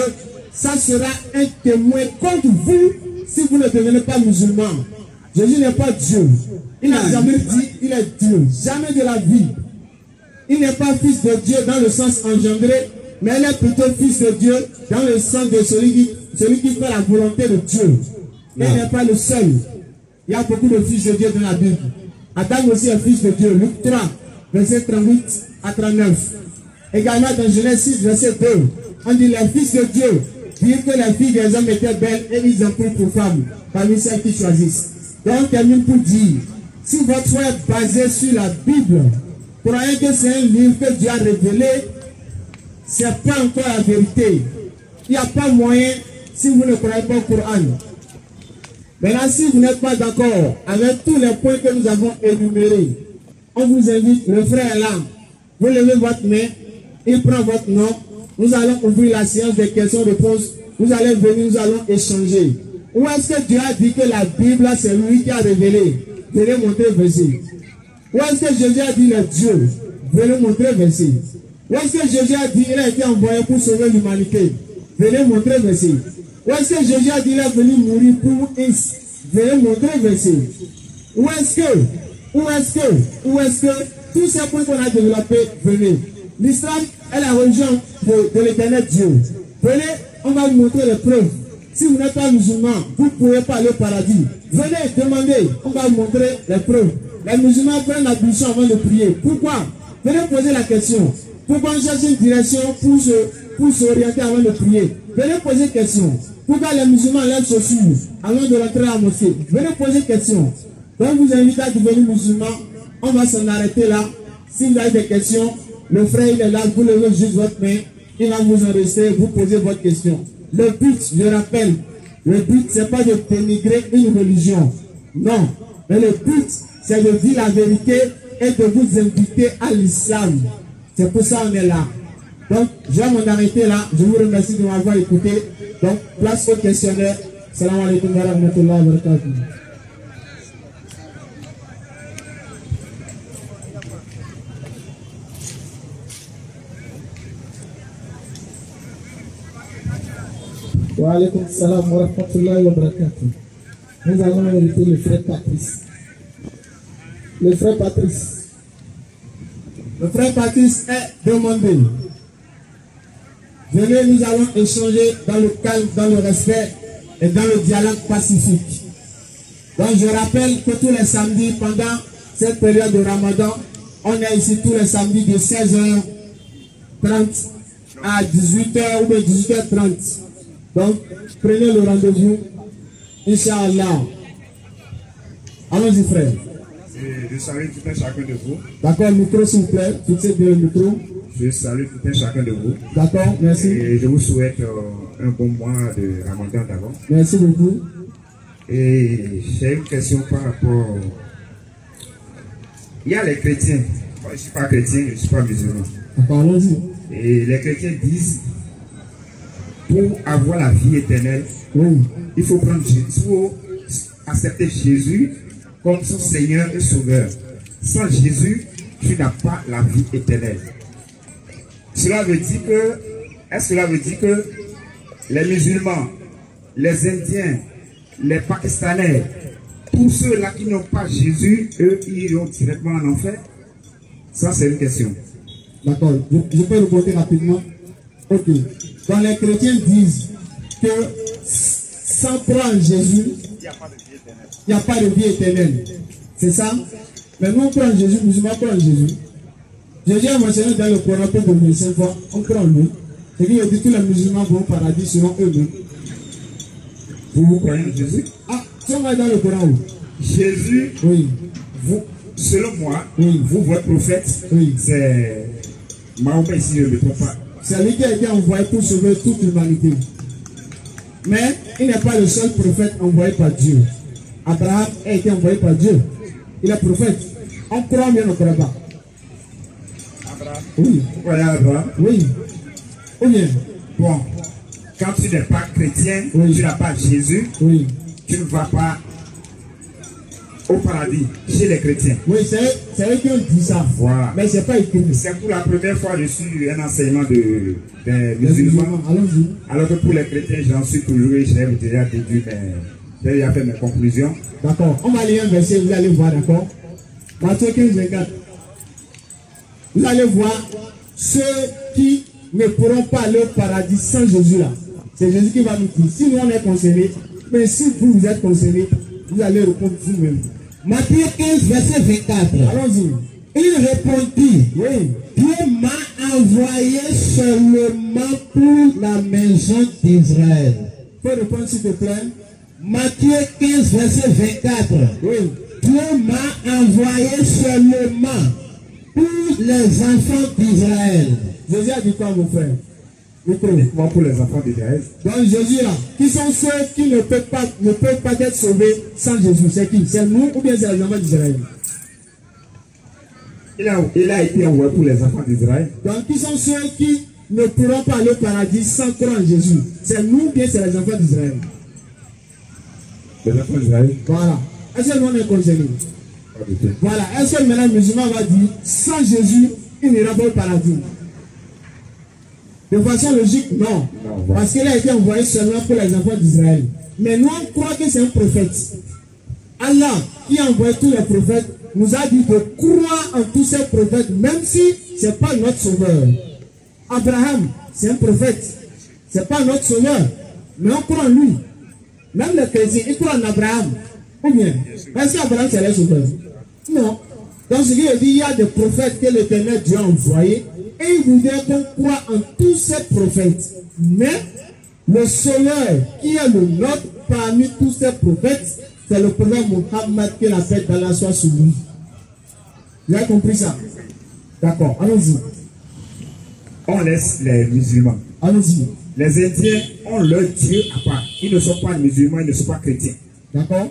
ça sera un témoin contre vous si vous ne devenez pas musulman. Jésus n'est pas Dieu. Il n'a jamais dit il est Dieu. Jamais de la vie. Il n'est pas fils de Dieu dans le sens engendré, mais il est plutôt fils de Dieu dans le sens de celui qui fait la volonté de Dieu. Il n'est pas le seul. Il y a beaucoup de fils de Dieu dans la Bible. Adam aussi est fils de Dieu. Luc 3, verset 38 à 39. Également dans Genèse 6, verset 2, on dit les fils de Dieu dirent que les filles des hommes étaient belles et ils en prirent pour femmes parmi celles qui choisissent. Donc on termine pour dire, si votre foi est basée sur la Bible, croyez que c'est un livre que Dieu a révélé, ce n'est pas encore la vérité. Il n'y a pas moyen si vous ne croyez pas au Coran. Maintenant, si vous n'êtes pas d'accord avec tous les points que nous avons énumérés, on vous invite, le frère est là, vous levez votre main, il prend votre nom, nous allons ouvrir la séance des questions-réponses, vous allez venir, nous allons échanger. Où est-ce que Dieu a dit que la Bible, c'est lui qui a révélé? Venez montrer le verset. Où est-ce que Jésus a dit le Dieu? Venez montrer le verset. Où est-ce que Jésus a dit qu'il a été envoyé pour sauver l'humanité? Venez montrer le verset. Où est-ce que Jésus a dit qu'il est venu mourir pour X? Venez montrer le verset. Où est-ce que tous ces points qu'on a développés, venez. L'islam est la religion de l'éternel Dieu. Venez, on va vous montrer les preuves. Si vous n'êtes pas musulman, vous ne pouvez pas aller au paradis. Venez, demandez, on va vous montrer les preuves. Les musulmans prennent l'ablution avant de prier. Pourquoi? Venez poser la question. Pourquoi on cherche une direction pour s'orienter avant de prier? Venez poser une question. Pourquoi les musulmans lèvent chaussures avant de rentrer à la mosquée? Venez poser une question. Donc je vous invite à devenir musulman. On va s'en arrêter là. Si vous avez des questions, le frère il est là, vous levez juste votre main, il va vous enregistrer, vous posez votre question. Le but, je rappelle, le but c'est pas de dénigrer une religion. Non. Mais le but, c'est de dire la vérité et de vous inviter à l'islam. C'est pour ça qu'on est là. Donc, je vais m'en arrêter là. Je vous remercie de m'avoir écouté. Donc, place au questionnaire. Salam alaikum wa rahmatullahi wa barakatuh. Wa alaykum salam wa rahmatullahi wa barakatuh. Nous allons inviter le frère Patrice. Le frère Patrice. Le frère Patrice est demandé. Venez, nous allons échanger dans le calme, dans le respect et dans le dialogue pacifique. Donc je rappelle que tous les samedis, pendant cette période de Ramadan, on est ici tous les samedis de 16h30 à 18h ou bien 18h30. Donc, prenez le rendez-vous, Inch'Allah. Allons-y, frère. Je salue tout un chacun de vous. D'accord, micro s'il vous plaît, fixez bien le micro. Je salue tout un chacun de vous. D'accord, merci. Et je vous souhaite un bon mois de Ramadan d'avant. Merci beaucoup. Et j'ai une question par rapport. Il y a les chrétiens. Moi, je ne suis pas chrétien, je ne suis pas musulman. D'accord, allons-y. Et les chrétiens disent pour avoir la vie éternelle, Oui. il faut prendre Jésus, il faut accepter Jésus comme son Seigneur et Sauveur. Sans Jésus, tu n'as pas la vie éternelle. Cela veut dire que les musulmans, les Indiens, les Pakistanais, tous ceux-là qui n'ont pas Jésus, eux, ils iront directement en enfer? Ça, c'est une question. D'accord, je peux répondre rapidement. Ok. Quand les chrétiens disent que sans croire en Jésus, il n'y a pas de vie éternelle. C'est ça? Mais nous, on croit en Jésus, musulmans croient en Jésus. Jésus a mentionné dans le Coran plus de 25 fois, on croit en lui. C'est qu'il dit que tous les musulmans vont au paradis selon eux-mêmes. Vous croyez en Jésus? Ah, si on va dans le Coran où? Jésus, Oui. vous, selon moi, Oui. vous, votre prophète, Oui. c'est Mahomet, si je ne me trompe pas. C'est lui qui a été envoyé pour sauver toute l'humanité. Mais il n'est pas le seul prophète envoyé par Dieu. Abraham a été envoyé par Dieu. Il est prophète. On croit bien, on ne croit pas. Abraham. Oui. Vous croyez à Abraham? Oui. Ou bien? Bon, quand tu n'es pas chrétien, Oui. tu n'as pas Jésus, Oui. tu ne vas pas au paradis chez les chrétiens. Oui, c'est eux qui ont dit ça. Voilà. Mais c'est pas écrit. C'est pour la première fois que je suis un enseignement des Les musulmans. musulmans, allons-y. Alors que pour les chrétiens, j'en suis toujours et j'ai déjà déduit, j'ai déjà fait mes conclusions. D'accord. On va lire un verset, vous allez voir, d'accord? Matthieu 15, 24. Vous allez voir ceux qui ne pourront pas aller au paradis sans Jésus là. C'est Jésus qui va nous dire. Si nous on est concernés, mais si vous êtes concernés, vous allez répondre vous-même. Matthieu 15, verset 24. Allons-y. Il répondit, Oui. Dieu m'a envoyé seulement pour la maison d'Israël. Faut répondre s'il te plaît. Matthieu 15, verset 24. Oui. Dieu m'a envoyé seulement pour les enfants d'Israël. Jésus a dit quoi, mon frère? Micro. Uniquement pour les enfants d'Israël. Donc Jésus là, qui sont ceux qui ne peuvent pas être sauvés sans Jésus? C'est qui? C'est nous ou bien c'est les enfants d'Israël? Il a été envoyé pour les enfants d'Israël. Donc qui sont ceux qui ne pourront pas aller au paradis sans croire en Jésus? C'est nous ou bien c'est les enfants d'Israël? Les enfants d'Israël. Voilà. Est-ce que nous on est concernés? Pas du tout. Voilà. Est-ce que maintenant le musulman va dire sans Jésus, il n'ira pas au paradis? De façon logique, non. Non, voilà. Parce qu'il a été envoyé seulement pour les enfants d'Israël. Mais nous, on croit que c'est un prophète. Allah, qui a envoyé tous les prophètes, nous a dit de croire en tous ces prophètes, même si ce n'est pas notre sauveur. Abraham, c'est un prophète. Ce n'est pas notre sauveur. Mais on croit en lui. Même les chrétiens, ils croient en Abraham. Ou bien, est-ce qu'Abraham c'est le sauveur? Non. Donc, ce qui veut dire, il y a des prophètes que l'Éternel Dieu a envoyés. Et il voudrait qu'on croit en tous ces prophètes. Mais le sauveur qui est le nôtre parmi tous ces prophètes, c'est le prophète Mohammed, que la paix d'Allah soit sur lui. Vous avez compris ça? D'accord, allons-y. On laisse les musulmans. Allons-y. Les Indiens ont leur Dieu à part. Ils ne sont pas musulmans, ils ne sont pas chrétiens. D'accord?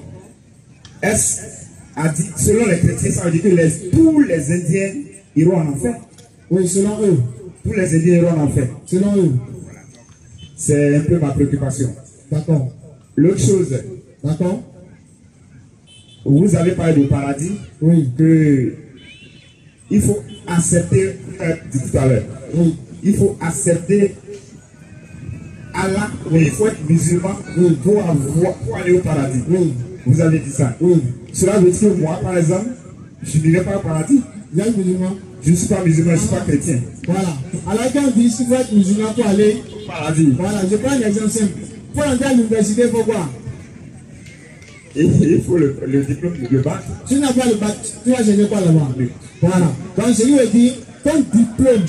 Selon les chrétiens, ça veut dire que tous les Indiens iront en enfer. Oui, selon eux. Tous les Indiens iront en enfer. Selon eux. C'est un peu ma préoccupation. D'accord. L'autre chose, D'accord? vous avez parlé du paradis, Oui. que il faut accepter, dit tout à l'heure, Oui. il faut accepter Allah, mais il faut être musulman pour aller au paradis. Oui. Vous avez dit ça. Oui. Cela veut dire que moi, par exemple, je n'irai pas au paradis. Il y a un musulman. Je ne suis pas musulman, je ne suis pas chrétien. Voilà. Alors quand on dit qu'il faut être musulman pour aller Paradis. voilà, je prends un exemple simple. Pour entrer à l'université, il faut quoi? il faut le diplôme, le bac. Tu n'as pas le bac, tu vas chercher quoi là-bas? Voilà. Donc je lui ai dit, ton diplôme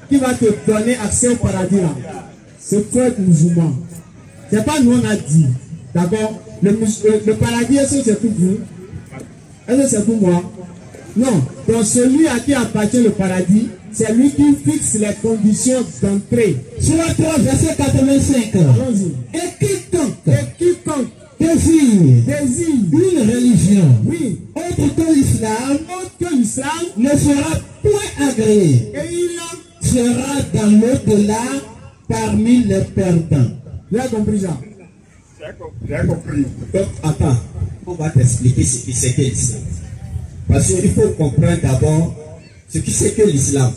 qui va te donner accès au paradis là, c'est frère musulman. C'est pas nous on a dit. D'accord? Le paradis, est-ce que c'est pour vous? Est-ce que c'est pour moi? Non. Donc celui à qui appartient le paradis, c'est lui qui fixe les conditions d'entrée. Sur la 3, verset 85. Allons-y. Et quiconque désire une religion autre que l'islam ne sera point agréé. Et il sera dans l'au-delà parmi les perdants. Vous avez compris ça? J'ai compris. Donc, attends, on va t'expliquer ce qui c'est que l'islam. Parce qu'il faut comprendre d'abord ce qui c'est que l'islam.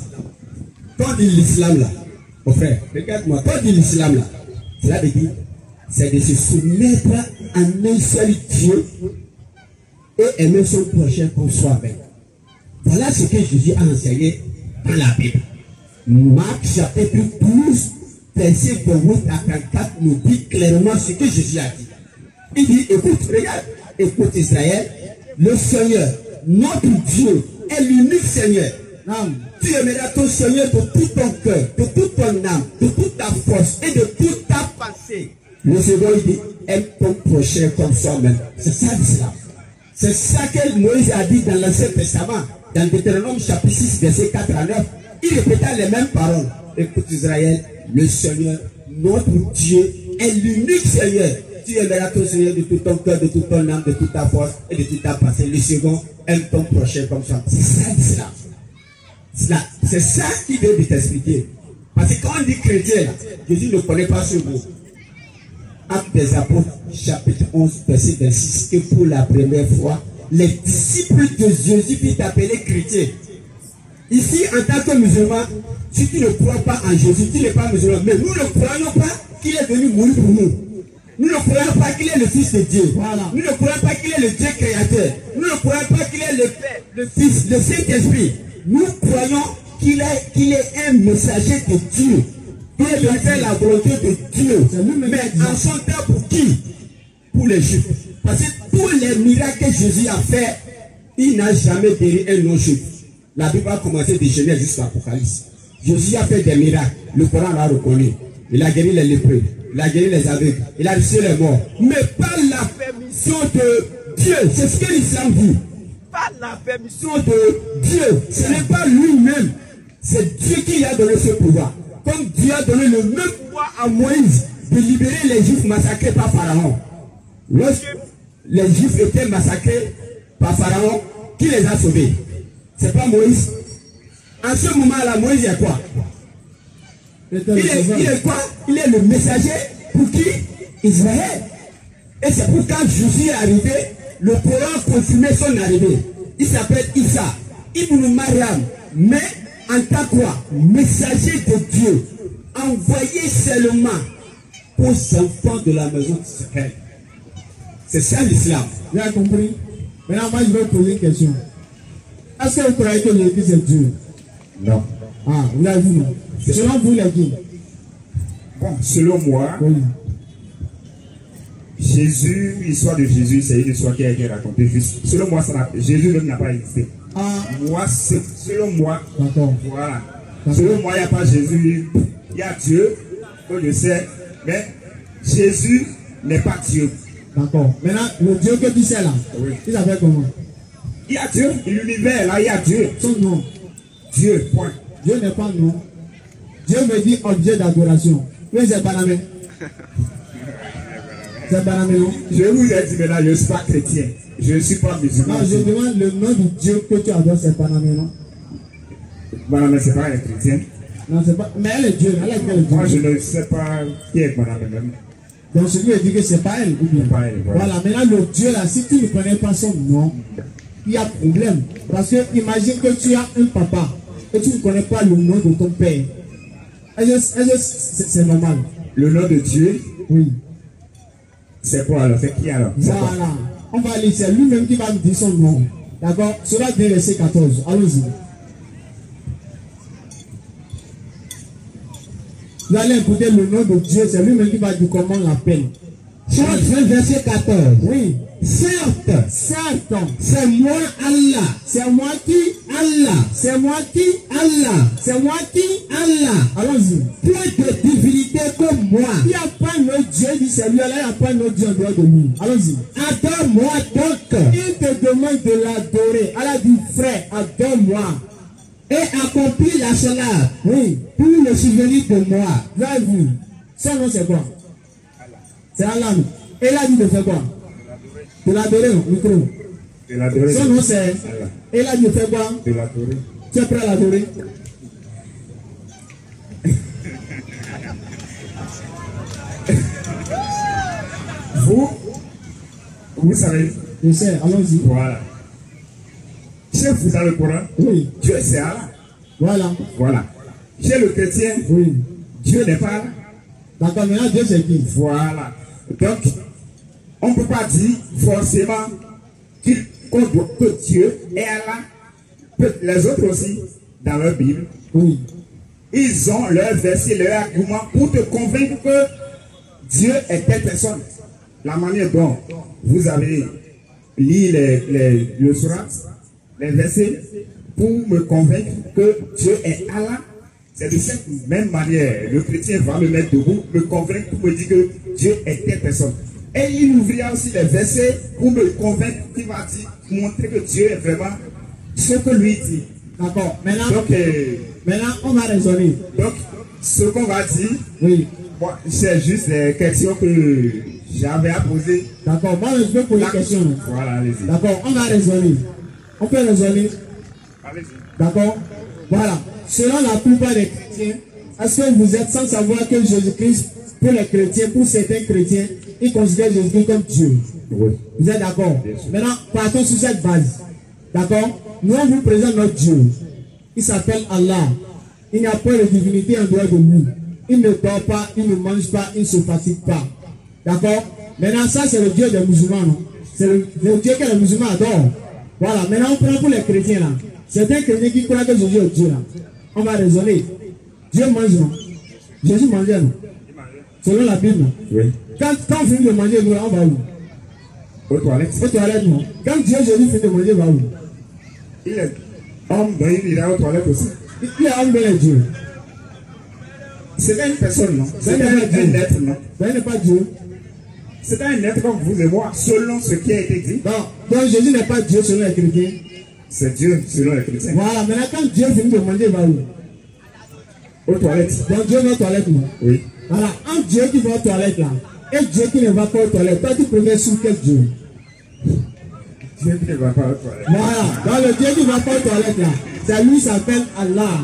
Quand on dit l'islam là, mon frère, regarde-moi, quand on dit l'islam là, cela veut dire, c'est de se soumettre à un seul Dieu et aimer son prochain comme soi-même. Voilà ce que Jésus a enseigné dans la Bible. Marc chapitre 12, verset 28 à 34 nous dit clairement ce que Jésus a dit. Il dit, écoute, regarde, écoute Israël, le Seigneur, notre Dieu, est l'unique Seigneur. Tu aimeras ton Seigneur de tout ton cœur, de toute ton âme, de toute ta force et de toute ta pensée. Le second, il dit, aime ton prochain comme soi-même. C'est ça l'islam. C'est ça que Moïse a dit dans l'Ancien Testament, dans Deutéronome chapitre 6, verset 4 à 9. Il répéta les mêmes paroles. Écoute Israël, le Seigneur, notre Dieu, est l'unique Seigneur. Tu aimeras ton Seigneur de tout ton cœur, de toute ton âme, de toute ta force et de toute ta pensée. Le second, aime ton prochain comme ça. C'est ça l'islam. C'est ça qui veut t'expliquer. Parce que quand on dit chrétien, Jésus ne connaît pas ce mot. Actes des Apôtres, chapitre 11, verset 26, que pour la première fois, les disciples de Jésus furent appelés chrétiens. Ici, en tant que musulman, si tu ne crois pas en Jésus, tu n'es pas musulman. Mais nous ne croyons pas qu'il est venu mourir pour nous. Nous ne croyons pas qu'il est le Fils de Dieu. Voilà. Nous ne croyons pas qu'il est le Dieu créateur. Nous ne croyons pas qu'il est le Père, le Fils, le Saint-Esprit. Nous croyons qu'il est un messager de Dieu. Il est venu faire la volonté de Dieu. Mais en son temps pour qui? Pour les Juifs. Parce que tous les miracles que Jésus a fait, il n'a jamais guéri un non-juif. La Bible a commencé de Genèse jusqu'à l'Apocalypse. Jésus a fait des miracles. Le Coran l'a reconnu. Il a guéri les lépreux. Il a guéri les aveugles. Il a ressuscité les morts. Mais par la permission de Dieu. C'est ce que l'islam dit. Par la permission de Dieu. Ce n'est pas lui-même. C'est Dieu qui lui a donné ce pouvoir. Comme Dieu a donné le même pouvoir à Moïse de libérer les Juifs massacrés par Pharaon. Lorsque les Juifs étaient massacrés par Pharaon, qui les a sauvés? C'est pas Moïse. En ce moment-là, Moïse est quoi? Il est quoi? Il est le messager pour qui? Israël. Et c'est pour quand Jésus est arrivé, le Coran confirmait son arrivée. Il s'appelle Issa, Ibn Mariam. Mais en tant que quoi? Messager de Dieu, envoyé seulement aux enfants de la maison d'Israël. C'est ça l'islam. Vous avez compris? Maintenant, moi, je vais poser une question. Est-ce que vous croyez que l'Église est Dieu? Non. Ah, vous l'avez vu, non? Selon vous, l'Église. Bon, selon moi, Oui. Jésus, l'histoire de Jésus, c'est une histoire qui a été racontée juste. Selon moi, Jésus même n'a pas existé. Ah, Moi, selon moi, d'accord. voilà. Selon moi, il n'y a pas Jésus. Il y a Dieu, on le sait, mais Jésus n'est pas Dieu. D'accord. Maintenant, le Dieu que tu sais là, Oui. il s'appelle comment? Il y a Dieu, l'univers là, il y a Dieu. Son nom. Dieu, point. Dieu n'est pas nom. Dieu me dit objet d'adoration. Oui, c'est Banamé. C'est Banamé, non? Je vous ai dit maintenant, je ne suis pas chrétien. Je ne suis pas musulman. Non, je demande le nom du Dieu que tu adores, c'est Banamé, non? Madame, c'est pas un chrétien. Non, c'est pas. Mais elle est Dieu. Elle est quel Dieu? Moi, je ne sais pas qui est Madame même. Donc celui qui dit que c'est pas elle, ou bien? C'est pas elle, voilà. Voilà, maintenant le Dieu là, si tu ne connais pas son nom, il y a problème. Parce que imagine que tu as un papa et tu ne connais pas le nom de ton père. Est-ce que c'est normal? Le nom de Dieu, Oui. c'est quoi alors? C'est qui alors? C'est quoi? Voilà. On va aller, c'est lui-même qui va nous dire son nom. D'accord? Cela dit verset 14. Allons-y. Vous allez écouter le nom de Dieu, c'est lui-même qui va dire comment on l'appelle. Soit verset 14. Oui. Certes, c'est moi Allah. C'est moi qui Allah. C'est moi qui Allah. C'est moi qui Allah. Allons-y. Point de divinité comme moi. Il n'y a pas un autre Dieu, dit c'est lui, là, il n'y a pas un autre Dieu en dehors de lui. Allons-y. Adore-moi donc. Il te demande de l'adorer. Allah dit, frère, adore-moi. Et accomplis la salat. Oui. Pour le souvenir de moi. Vous avez vu. Son nom c'est quoi? C'est Allah. Et il a dit de faire quoi? De l'adorer, micro. De l'adorer. Son nom c'est Allah. Et il a dit de faire quoi? De l'adorer. Tu es prêt à l'adorer? Vous savez. Je sais, allons-y. Voilà. Chez vous dans le Coran, oui. Dieu c'est Allah. Voilà. Voilà. Chez le chrétien, oui. Dieu n'est pas là. D'accord, maintenant Dieu c'est qui? Voilà. Donc, on ne peut pas dire forcément que Dieu est Allah. Les autres aussi, dans leur Bible, oui. Ils ont leur verset, leur argument pour te convaincre que Dieu est telle personne. La manière dont vous avez lu le surat, les versets, pour me convaincre que Dieu est Allah, c'est de cette même manière. Le chrétien va me mettre debout, me convaincre pour me dire que Dieu est telle personne. Et il ouvrira aussi les versets pour me convaincre, qui va montrer que Dieu est vraiment ce que lui dit. D'accord. Maintenant, donc, maintenant, on va raisonner. Donc, ce qu'on va dire, oui. Moi, c'est juste des questions que j'avais à poser. D'accord, moi je peux poser des questions. Voilà, allez-y. D'accord, on va raisonner. On peut raisonner. Allez-y. D'accord. Voilà. Selon la plupart des chrétiens, est-ce que vous êtes sans savoir que Jésus-Christ, pour les chrétiens, pour certains chrétiens, ils considèrent Jésus-Christ comme Dieu? Oui. Vous êtes d'accord? Maintenant, partons sur cette base. D'accord? Nous, on vous présente notre Dieu. Il s'appelle Allah. Il n'y a pas de divinité en dehors de lui. Il ne dort pas, il ne mange pas, il ne se fatigue pas. D'accord? Maintenant, ça, c'est le Dieu des musulmans, non? C'est le Dieu que les musulmans adorent. Voilà. Maintenant, on prend pour les chrétiens, là. Certains chrétiens qui croient que Jésus est Dieu, là. On va raisonner. Dieu mange, non? Jésus mangeait, non? Selon la Bible, non? Oui. Quand on finit de manger, on va où? Aux toilettes. Aux toilettes, non? Quand Dieu Jésus finit de manger, il va où? Il est homme, donc il ira aux toilettes aussi. Il est homme de les dieux. C'est pas une personne, non? C'est pas un être, non? Ce n'est pas Dieu. C'est un être comme vous et moi, selon ce qui a été dit. Donc Jésus n'est pas Dieu selon les chrétiens. C'est Dieu selon les chrétiens. Voilà, maintenant quand Dieu finit de manger, il va où? Aux toilettes. Donc Dieu va aux toilettes, non? Oui. Voilà, un Dieu qui va aux toilettes, là, et Dieu qui ne va pas aux toilettes, toi tu préfères sur quel Dieu? Dieu qui ne va pas aux toilettes. Voilà, donc le Dieu qui ne va pas aux toilettes, là, c'est lui qui s'appelle Allah.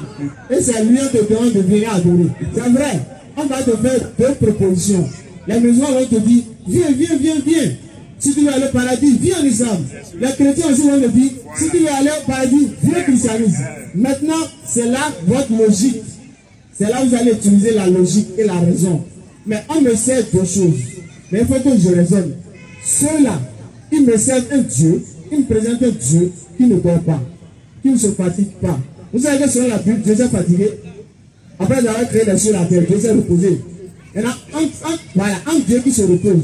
Et c'est lui qui te demande de venir adorer. C'est vrai, on va te faire deux propositions. Les musulmans vont te dire, viens, viens, viens, viens. Si tu veux aller au paradis, viens en islam. Les chrétiens aussi vont te dire, si tu veux aller au paradis, viens au christianisme. Maintenant, c'est là votre logique. C'est là où vous allez utiliser la logique et la raison. Mais on me sert deux choses. Mais il faut que je raisonne. Ceux-là, ils me servent un Dieu, ils me présentent un Dieu qui ne dort pas, qui ne se fatigue pas. Vous savez que selon la Bible, Dieu s'est fatigué. Après avoir créé les cieux et la terre, Dieu s'est reposé. Maintenant, voilà, un Dieu qui se repose,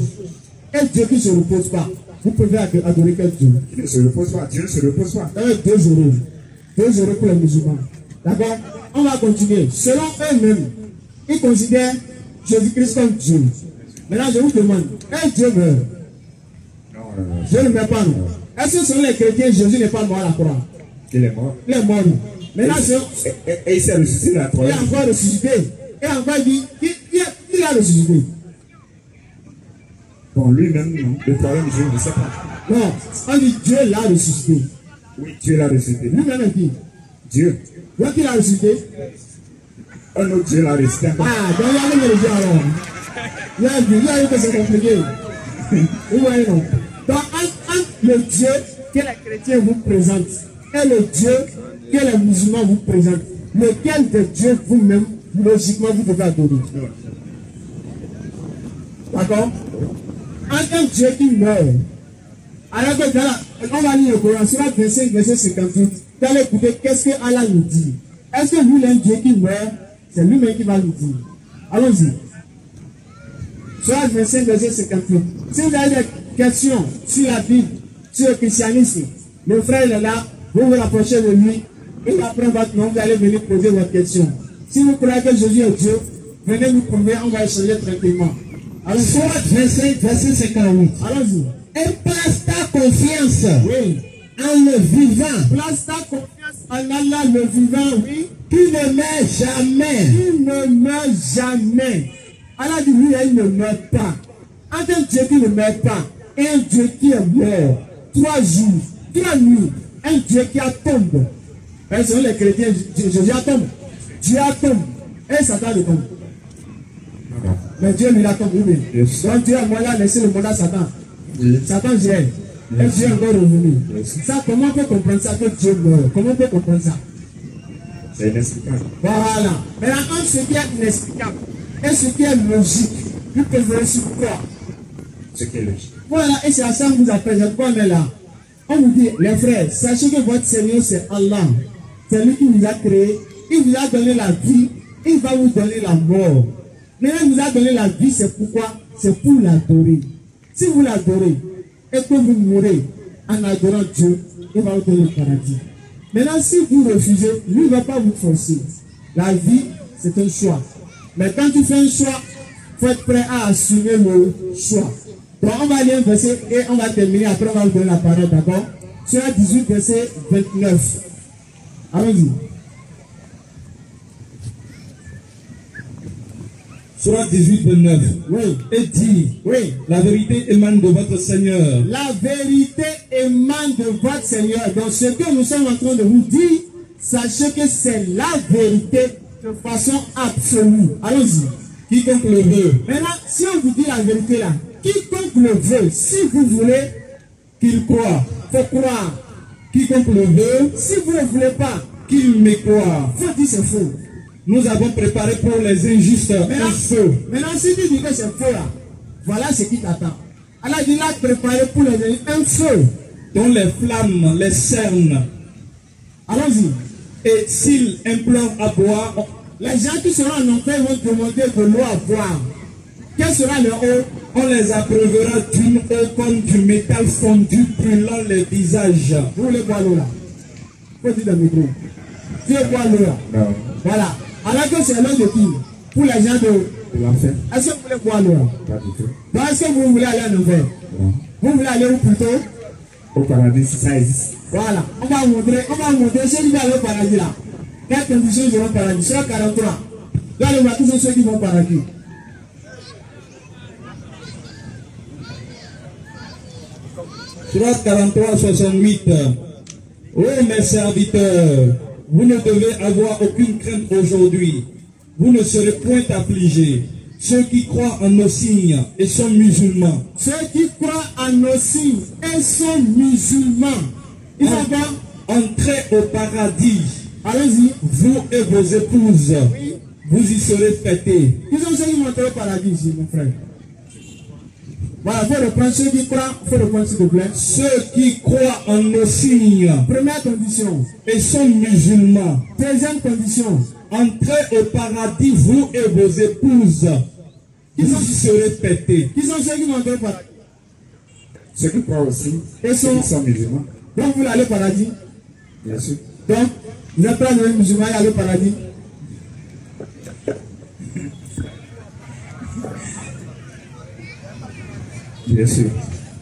un Dieu qui ne se repose pas. Vous pouvez adorer quel Dieu? Qui ne se repose pas. Dieu ne se repose pas. 2-0. 2-0 pour les musulmans. D'accord? On va continuer. Selon eux-mêmes, ils considèrent Jésus-Christ comme Dieu. Maintenant, je vous demande, un Dieu meurt? Non. Dieu ne meurt pas, non? Est-ce que selon les chrétiens, Jésus n'est pas mort à la croix? Il est mort. Il est mort, non? Maintenant, et il s'est ressuscité la troisième. Il a encore ressuscité. Et encore dit, il a ressuscité. Bon, lui-même, non. Le troisième jour, je ne sais pas. Non, on dit Dieu l'a ressuscité. Oui, Dieu l'a ressuscité. Lui-même dit. Dieu. Donc il a ressuscité. Un autre Dieu l'a ressuscité. Ah, donc il y a même le Dieu alors. Il a dit que c'est compliqué. Vous voyez, non? Donc, le Dieu que les chrétiens vous présentent et le Dieu que les musulmans vous présentent, lequel de Dieu vous-même, logiquement, vous devez adorer? D'accord? Un Dieu qui meurt. Alors que on va lire le Coran, sur 25, verset 58. Vous allez écouter qu'est-ce que Allah nous dit. Est-ce que lui, un Dieu qui meurt, c'est lui-même qui va nous dire? Allons-y. Sur 25, verset 58. Si vous avez des questions sur la Bible, sur le christianisme, le frère est là, vous vous rapprochez de lui, et après votre nom, vous allez venir poser vos questions. Si vous croyez que Jésus est Dieu, venez nous prouver, on va échanger tranquillement. Alors, Sourate 25, verset 58. Allons-y. Et place ta confiance Oui. en le vivant, Place ta confiance en Allah, le vivant, oui. qui ne meurt jamais. Il ne meurt jamais. Allah dit lui, il ne meurt pas. Entre un Dieu qui ne meurt pas et un Dieu qui est mort, 3 jours, 3 nuits, un Dieu qui tombe. Selon les chrétiens, Jésus tombe. Dieu tombe. Et Satan le tombe. Mais Dieu lui a tombé. Donc Dieu a laissé le monde à Satan. Satan gère. Et Dieu est encore revenu. Ça, comment on peut comprendre ça que Dieu meurt? Comment on peut comprendre ça? C'est inexplicable. Voilà. Maintenant, ce qui est inexplicable et ce qui est logique, vous pouvez sur quoi? Ce qui est logique. Voilà, et c'est à ça qu'on vous appelle. Pourquoi on est là? On vous dit, les frères, sachez que votre Seigneur c'est Allah. C'est lui qui vous a créé. Il vous a donné la vie. Il va vous donner la mort. Maintenant, il vous a donné la vie, c'est pourquoi? C'est pour l'adorer. Si vous l'adorez et que vous mourrez en adorant Dieu, il va vous donner le paradis. Maintenant, si vous refusez, lui ne va pas vous forcer. La vie, c'est un choix. Mais quand tu fais un choix, il faut être prêt à assumer le choix. Donc, on va lire un verset et on va terminer. Après, on va vous donner la parole, d'accord? Surah 18, verset 29. Allons-y. Surah 18, 29. Oui. Et dit, Oui. la vérité émane de votre Seigneur. La vérité émane de votre Seigneur. Donc, ce que nous sommes en train de vous dire, sachez que c'est la vérité de façon absolue. Allons-y. Quiconque le veut, Maintenant, si on vous dit la vérité là, quiconque le veut, si vous voulez, qu'il croit. faut croire. Quiconque le veut, Si vous ne voulez pas, qu'il me croit. faut dire c'est faux. Nous avons préparé pour les injustes un feu. Maintenant, si tu dis que c'est faux là, voilà ce qui t'attend. Allah dit là, préparé pour les un feu. dont les flammes les cernent. Allons-y. Et s'ils implorent à boire, Les gens qui seront en enfer vont demander de l'eau à boire. Quelle sera leur eau? on les abreuvera d'une eau comme du métal fondu brûlant les visages. Vous voulez boire l'eau là? Faut dire dans le micro. Tu veux boire l'eau là? Non. Voilà. Alors que c'est l'eau de qui? Pour les gens de... De l'enfer? Est-ce que vous voulez boire l'eau là? Pas du tout. Donc est-ce que vous voulez aller en enfer? Non. Vous voulez aller où plutôt? Au paradis, si ça existe. Voilà. On va vous montrer ceux qui vont aller au paradis là. Quelles conditions ils vont au paradis? Sur 43. Là, les voitures sont ceux qui vont au paradis. Surah 43, 68. Ô mes serviteurs, vous ne devez avoir aucune crainte aujourd'hui. Vous ne serez point affligés. Ceux qui croient en nos signes et sont musulmans. Ceux qui croient en nos signes et sont musulmans, ils vont voir. Entrez au paradis, Allez-y. vous et vos épouses. Oui. Vous y serez fêtés. Ils ont ceux qui vont entrer au paradis ici, mon frère. Voilà, il faut reprendre ceux qui croient. Il faut reprendre s'il te plaît. Ceux qui croient en nos signes Première condition. et sont musulmans. Deuxième condition. Entrez au paradis, vous et vos épouses. Vous y serez fêtés. Qui sont ceux qui vont entrer au paradis? Ceux qui croient aussi, Et ceux qui sont musulmans, Donc vous voulez aller au paradis. bien sûr. Donc, vous êtes prêts à devenir musulman et aller au paradis. Bien sûr.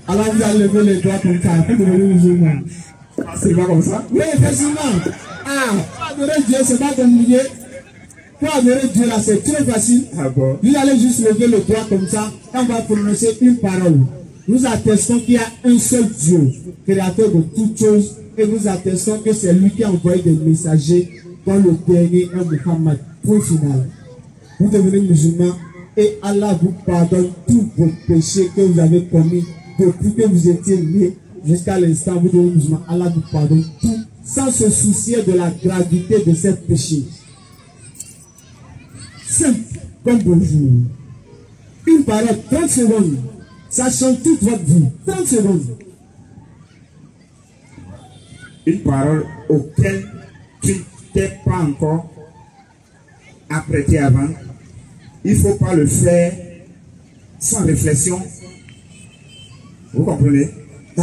Alors vous allez lever les doigts comme ça pour devenir musulman. C'est pas comme ça? Oui, facilement. Ah, pour adorer Dieu, c'est pas compliqué. Pour adorer Dieu là, c'est très facile. Ah bon? Vous allez juste lever le doigt comme ça, et on va prononcer une parole. Nous attestons qu'il y a un seul Dieu, créateur de toutes choses, et nous attestons que c'est lui qui a envoyé des messagers dans le dernier est Muhammad. Point final. Vous devenez musulman et Allah vous pardonne tous vos péchés que vous avez commis depuis que vous étiez né jusqu'à l'instant où vous devenez musulman. Allah vous pardonne tout sans se soucier de la gravité de ces péchés. Simple comme bonjour. Une parole, 30 secondes. Ça change toute votre vie. 30 secondes. Une parole auquel tu t'es pas encore apprêté avant. Il ne faut pas le faire sans réflexion Vous comprenez? Je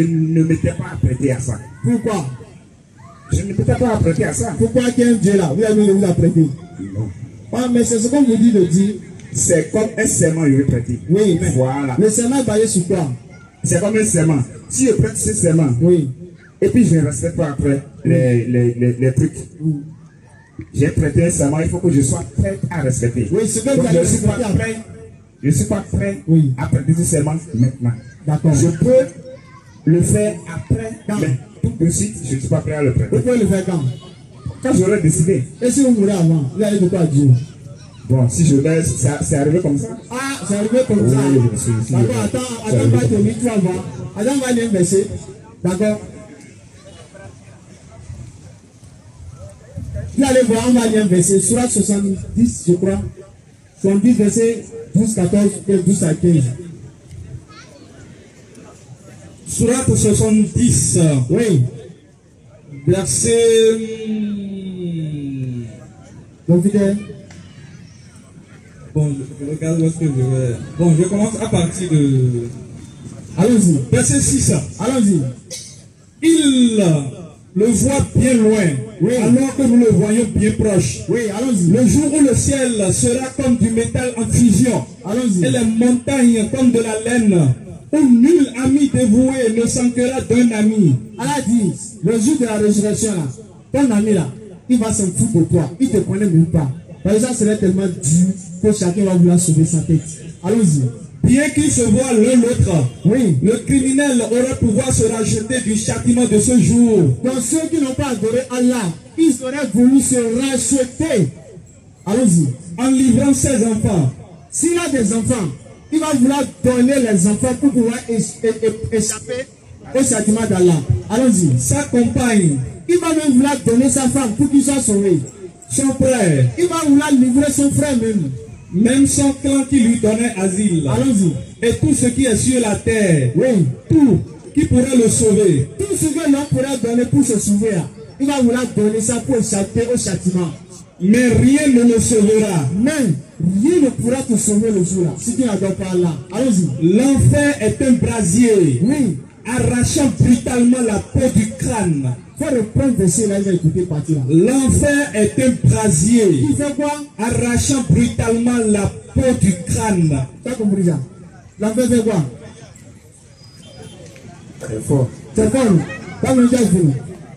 ne m'étais pas apprêté à ça. Pourquoi? Je ne m'étais pas apprêté à ça. Pourquoi qu'il y a un Dieu là? Vous avez vous apprêter? Non. Ah, mais c'est ce qu'on vous dit de dire. C'est comme un serment, je vais prêter. Oui, mais voilà. Le serment est basé sur quoi? C'est comme un serment. Si je prête ce serment, oui, et puis je ne respecte pas après les trucs. Oui. J'ai prêté un serment, il faut que je sois prêt à respecter. Oui, c'est que donc, vous allez respecter après. Je ne suis pas prêt Oui. à prêter ce serment maintenant. D'accord. Je peux le faire après, mais tout de suite, je ne suis pas prêt à le prêter. Vous pouvez le faire quand? Quand j'aurai décidé. Et si vous mourrez avant, vous allez de quoi à Dieu? Bon, si je laisse, c'est arrivé comme ça. Ah, c'est arrivé comme ça. Oui, je suis ici. D'accord, attends, pas te mettre, tu vas voir. Attends, on va aller un verset. D'accord. Vous allez voir, on va aller un verset. Surat 70, je crois. 70, verset 12, 14, 12 à 15. Surat 70. Oui. Verset. Donc, fidèle. Bon, je regarde où est-ce que je vais. Bon, je commence à partir de. Allons-y. Verset 6. Allons-y. Il le voit bien loin, oui, alors que nous le voyons bien proche. Oui, allons-y. Le jour où le ciel sera comme du métal en fusion, allons-y, et les montagnes comme de la laine, où nul ami dévoué ne s'enquera d'un ami. Allah dit, le jour de la résurrection, là, ton ami là, il va s'en foutre de toi, il ne te connaît même pas. Par exemple, ça serait tellement dur que chacun va vouloir sauver sa tête. Allons-y. Bien qu'ils se voient l'un l'autre, oui, le criminel aurait pouvoir se racheter du châtiment de ce jour. Donc ceux qui n'ont pas adoré Allah, ils auraient voulu se racheter. Allons-y. En livrant ses enfants. S'il a des enfants, il va vouloir donner les enfants pour pouvoir échapper au châtiment d'Allah. Allons-y. Sa compagne. Il va même vouloir donner sa femme pour qu'il soit sauvé. Son frère. Il va vouloir livrer son frère même. Même son clan qui lui donnait asile. Allons-y. Et tout ce qui est sur la terre. Oui. Tout qui pourrait le sauver. Tout ce que l'on pourrait donner pour se sauver. Il va vouloir donner ça pour échapper au châtiment. Mais rien ne le sauvera. Mais rien ne pourra te sauver le jour-là. Si tu n'adores pas là. Allons-y. L'enfer est un brasier. Oui. Arrachant brutalement la peau du crâne. Il faut reprendre le verset là, il va écouter partir là. L'enfer est un brasier. Il fait quoi? Arrachant brutalement la peau du crâne. Tu as compris ça? L'enfer fait quoi? C'est fort. C'est fort. Tu as vu ça?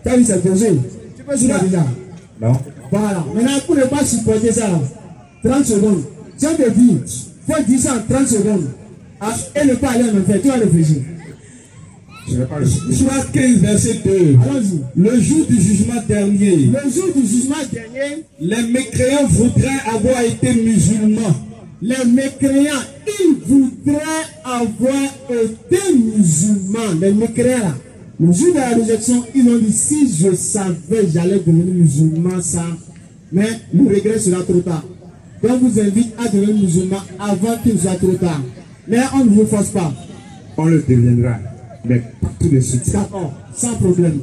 Tu as vu cette posée? Tu peux dire déjà? Non. Voilà. Maintenant, pour ne pas supporter ça là, 30 secondes. Si on te dit, il faut dire ça en 30 secondes. Et ne pas aller en enfer, tu vas réfléchir. Surat 15, verset 2. Allons-y. Le jour du jugement dernier. Le jour du jugement dernier. Les mécréants voudraient avoir été musulmans. Les mécréants, ils voudraient avoir été musulmans. Les mécréants là. Le jour de la résurrection, ils ont dit, si je savais, j'allais devenir musulman, ça. Mais le regret sera trop tard. Donc, je vous invite à devenir musulman avant qu'il soit trop tard. Mais on ne vous force pas. On le deviendra. Mais pas tout de suite. D'accord, sans problème.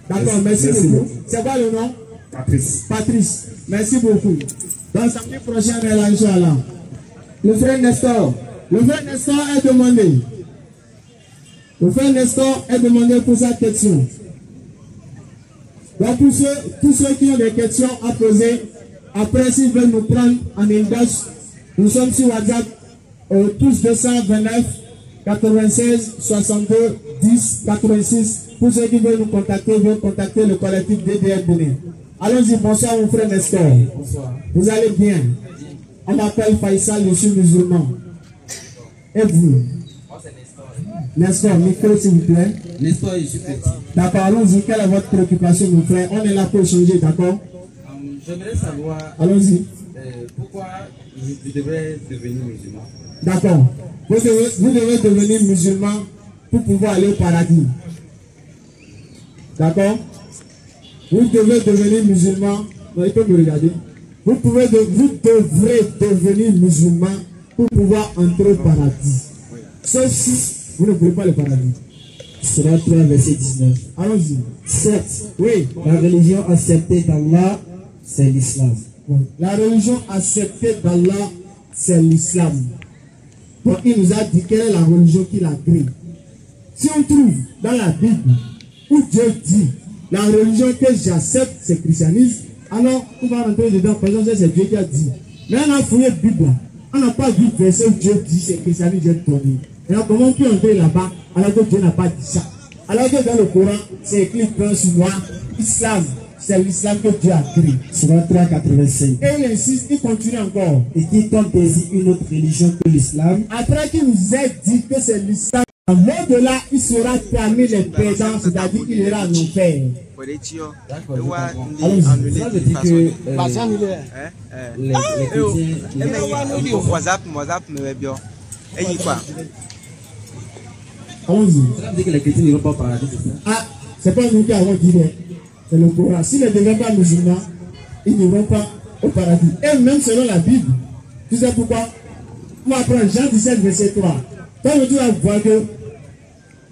D'accord, merci beaucoup. C'est quoi le nom? Patrice. Patrice, merci beaucoup. Donc, samedi prochain, on est là, Inch'Allah. Le frère Nestor. Le frère Nestor est demandé. Le frère Nestor est demandé pour sa question. Donc, tous ceux qui ont des questions à poser, après, s'ils veulent nous prendre en index, nous sommes sur WhatsApp, tous 229 96 62 10 86. Pour ceux qui veulent nous contacter, veulent contacter le collectif DDR Bénin. Allons-y, bonsoir mon frère Nestor. Bonsoir. Vous allez bien? On m'appelle Faisal, je suis musulman. Et vous? Nestor, micro s'il vous plaît. Nestor, je suis petit. D'accord, allons-y. Quelle est votre préoccupation, mon frère? On est là pour échanger, d'accord? J'aimerais savoir. Allons-y. Pourquoi je devrais devenir musulman? D'accord. Vous devez devenir musulman pour pouvoir aller au paradis. D'accord? Vous devez devenir musulman. Non, il peut me regarder. Vous devrez devenir musulman pour pouvoir entrer au paradis. Sauf si vous ne voulez pas le paradis. Surat 3, verset 19. Allons-y. Certes, Oui. la religion acceptée d'Allah, c'est l'islam. La religion acceptée d'Allah, c'est l'islam. Donc il nous a dit quelle est la religion qui l'agrée. Si on trouve dans la Bible où Dieu dit la religion que j'accepte c'est le christianisme, alors on va rentrer dedans, par exemple c'est Dieu qui a dit. Mais on a fouillé la Bible, on n'a pas vu le verset où Dieu dit c'est le christianisme Dieu donné. Alors comment on peut entrer là-bas alors que Dieu n'a pas dit ça? Alors que dans le Coran, c'est écrit blanc sur noir, islam, c'est l'islam que Dieu a créé. Surat 385. Et il insiste, il continue encore. Et quiconque désire une autre religion que l'islam, Après qu'il nous ait dit que c'est l'islam, au-delà, il sera parmi les perdants, c'est-à-dire qu'il ira en enfer. allons-y. Ça veut dire que les Allons-y. ça veut dire que les chrétiens n'iront pas au paradis, c'est ça? Ah, c'est pas nous qui avons dit, c'est le Coran. S'ils ne deviennent pas musulmans, ils n'iront pas au paradis. Et même selon la Bible, tu sais pourquoi? On va prendre Jean 17, verset 3. Quand tu vas voir que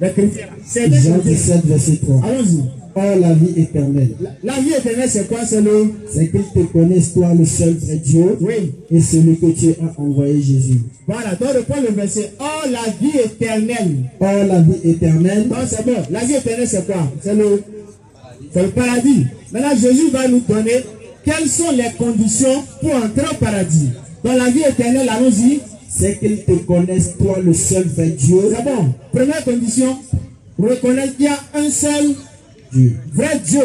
les chrétiens, c'est Jean 17, verset 3. allons-y. Or la vie éternelle, La vie éternelle, c'est quoi? C'est qu'ils te connaissent toi le seul vrai Dieu, oui. et celui que tu as envoyé Jésus. Voilà, donc reprends le verset. Oh, la vie éternelle. Or la vie éternelle, Non, c'est bon. La vie éternelle, c'est quoi? C'est le paradis. Maintenant, Jésus va nous donner quelles sont les conditions pour entrer au paradis. Dans la vie éternelle, allons-y. c'est qu'ils te connaissent toi le seul vrai Dieu, C'est bon. Première condition, reconnaître qu'il y a un seul Dieu, vrai Dieu.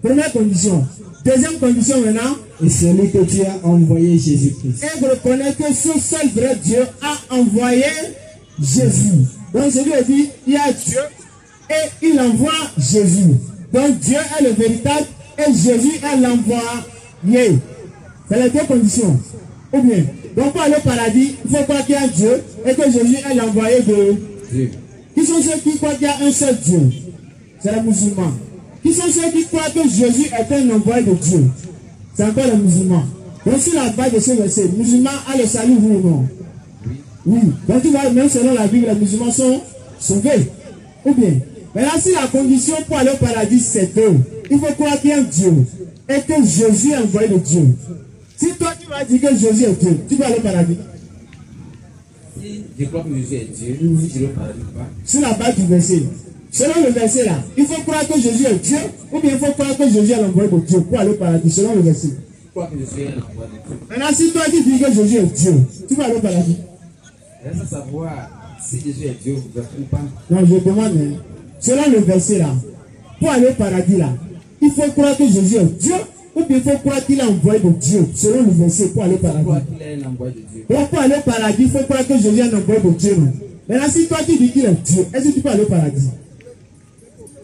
Première condition. Deuxième condition maintenant, et celui que tu as envoyé Jésus-Christ. et reconnaître que ce seul vrai Dieu a envoyé Jésus. Donc Jésus a dit, il y a Dieu et il envoie Jésus. Donc Dieu est le véritable et Jésus est l'envoyé. C'est les deux conditions. Ou bien, donc pour aller au paradis, il faut croire qu'il y a Dieu et que Jésus est l'envoyé de Dieu. Qui sont ceux qui croient qu'il y a un seul Dieu? C'est les musulmans. Qui sont ceux qui croient que Jésus est un envoyé de Dieu? C'est encore les musulmans. Donc sur la base de ce verset, les musulmans a le salut, oui ou non? Oui. Donc tu vois, même selon la Bible, les musulmans sont sauvés. Ou bien, maintenant si la condition pour aller au paradis c'est deux, il faut croire qu'il y a un Dieu et que Jésus est envoyé de Dieu. Si toi tu vas dire que Jésus est Dieu, tu vas aller au paradis. Si je crois que Jésus est Dieu, si je vais au paradis ou pas? Sur la base du verset. Selon le verset là, il faut croire que Jésus est Dieu ou bien il faut croire que Jésus est l'envoyé de Dieu pour aller au paradis, selon le verset. Je crois que je suis un envoyé de Dieu. Maintenant, si toi tu dis que Jésus est Dieu, tu vas aller au paradis. Reste à savoir si Jésus est Dieu ou pas. Non, je demande, hein, selon le verset là, pour aller au paradis là, il faut croire que Jésus est Dieu ou bien il faut croire qu'il est envoyé de Dieu, selon le verset pour aller au Je crois paradis. qu'il est un envoyé de Dieu. Donc pour aller au paradis, il faut croire que Jésus est un envoyé de Dieu. Non? Maintenant, si toi tu dis qu'il est Dieu, est-ce que tu peux aller au paradis?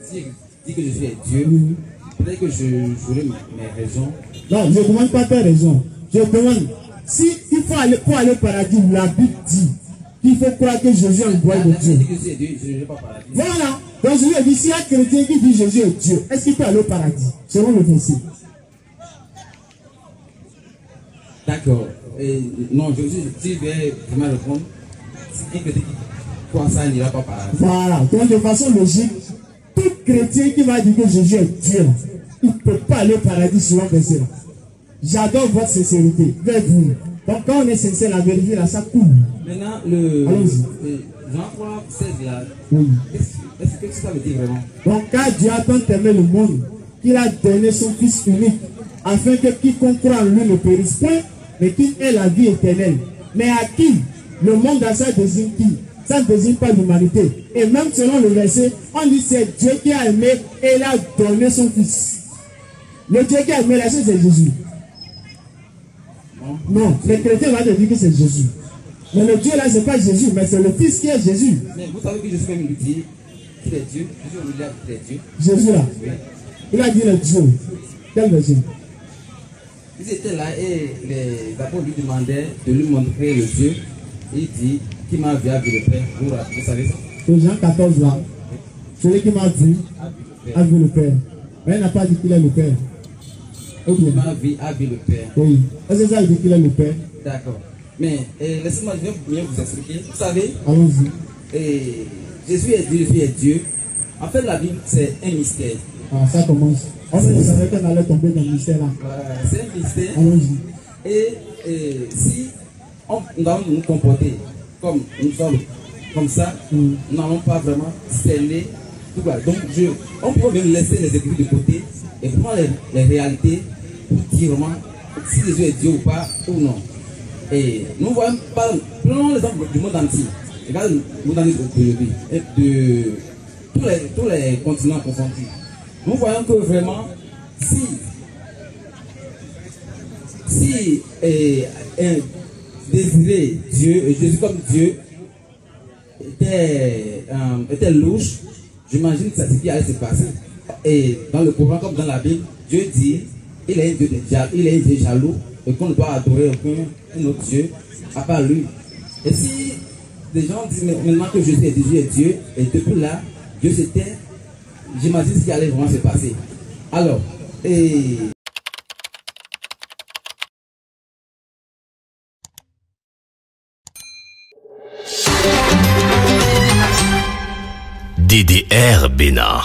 Si je dis que Jésus est Dieu, peut-être que j'aurai mes raisons. Non, je ne demande pas tes raisons. Je demande, si il faut aller pour aller au paradis, la Bible dit qu'il faut croire que Jésus est envoyé de Si je Dieu. dis que Jésus est Dieu, je ne vais pas au paradis. Voilà. Donc je lui ai dit, s'il y a un chrétien qui dit Jésus est Dieu, est-ce qu'il peut aller au paradis? Selon le verset. D'accord. Non, si je vais vraiment répondre, si un chrétien qui croit ça, il n'ira pas au paradis. Voilà. Donc de façon logique, tout chrétien qui va dire que Jésus est Dieu, il ne peut pas aller au paradis selon le verset. J'adore votre sincérité. Vers vous. Donc quand on est sincère, la vérité là, ça coule. Maintenant, Allons-y. Jean 3, 16 là, Oui. qu'est-ce que ça veut dire vraiment? Donc car Dieu a tant aimé le monde qu'il a donné son Fils unique, afin que quiconque croit en lui ne périsse point, mais qu'il ait la vie éternelle. Mais à qui? Le monde dans ça désigne qui? Ça ne désigne pas l'humanité. Et même selon le verset, on dit c'est Dieu qui a aimé et il a donné son Fils. Le Dieu qui a aimé la chose, c'est Jésus. Non, les chrétiens vont te dire que c'est Jésus. Mais le Dieu là, c'est pas Jésus, mais c'est le Fils qui est Jésus. Mais vous savez que je suis même dit qu'il est Dieu. Jésus nous dit qu'il est Dieu. Jésus là. Il a dit le Dieu. Quel verset? Ils étaient là et les apôtres lui demandaient de lui montrer le Dieu. Il dit, qui m'a vu avec le Père. Vous savez ça? C'est Jean 14 là. Celui qui m'a vu a vu le Père. Mais il n'a pas dit qu'il est le Père. Qui m'a vu a vu le Père. Oui. Est-ce que ça veut dire qu'il est le Père? D'accord. Mais laissez-moi bien vous expliquer. Vous savez, Allons-y. Jésus est Dieu, Jésus est Dieu. En fait, la Bible, c'est un mystère. Ah, ça commence. On savait qu'on allait tomber dans le mystère là. C'est un mystère. Allons-y. Et si nous allons nous comporter comme nous sommes comme ça, nous n'allons pas vraiment sceller tout ça. Donc on peut même laisser les écrits de côté et prendre les réalités pour dire vraiment si Jésus est Dieu ou pas ou non. Et nous voyons pas, prenons l'exemple du monde entier. Regardez le monde entier d'aujourd'hui, de tous les continents confondus. Nous voyons que vraiment, si désirer Dieu, Jésus comme Dieu, était louche, j'imagine que c'est ce qui allait se passer. Et dans le Coran, comme dans la Bible, Dieu dit, il est un Dieu jaloux et qu'on ne doit adorer aucun autre Dieu à part lui. Et si des gens disent maintenant que Jésus est Dieu, et depuis là, Dieu se tait, j'imagine ce qui allait vraiment se passer. Alors, DDR Bénin.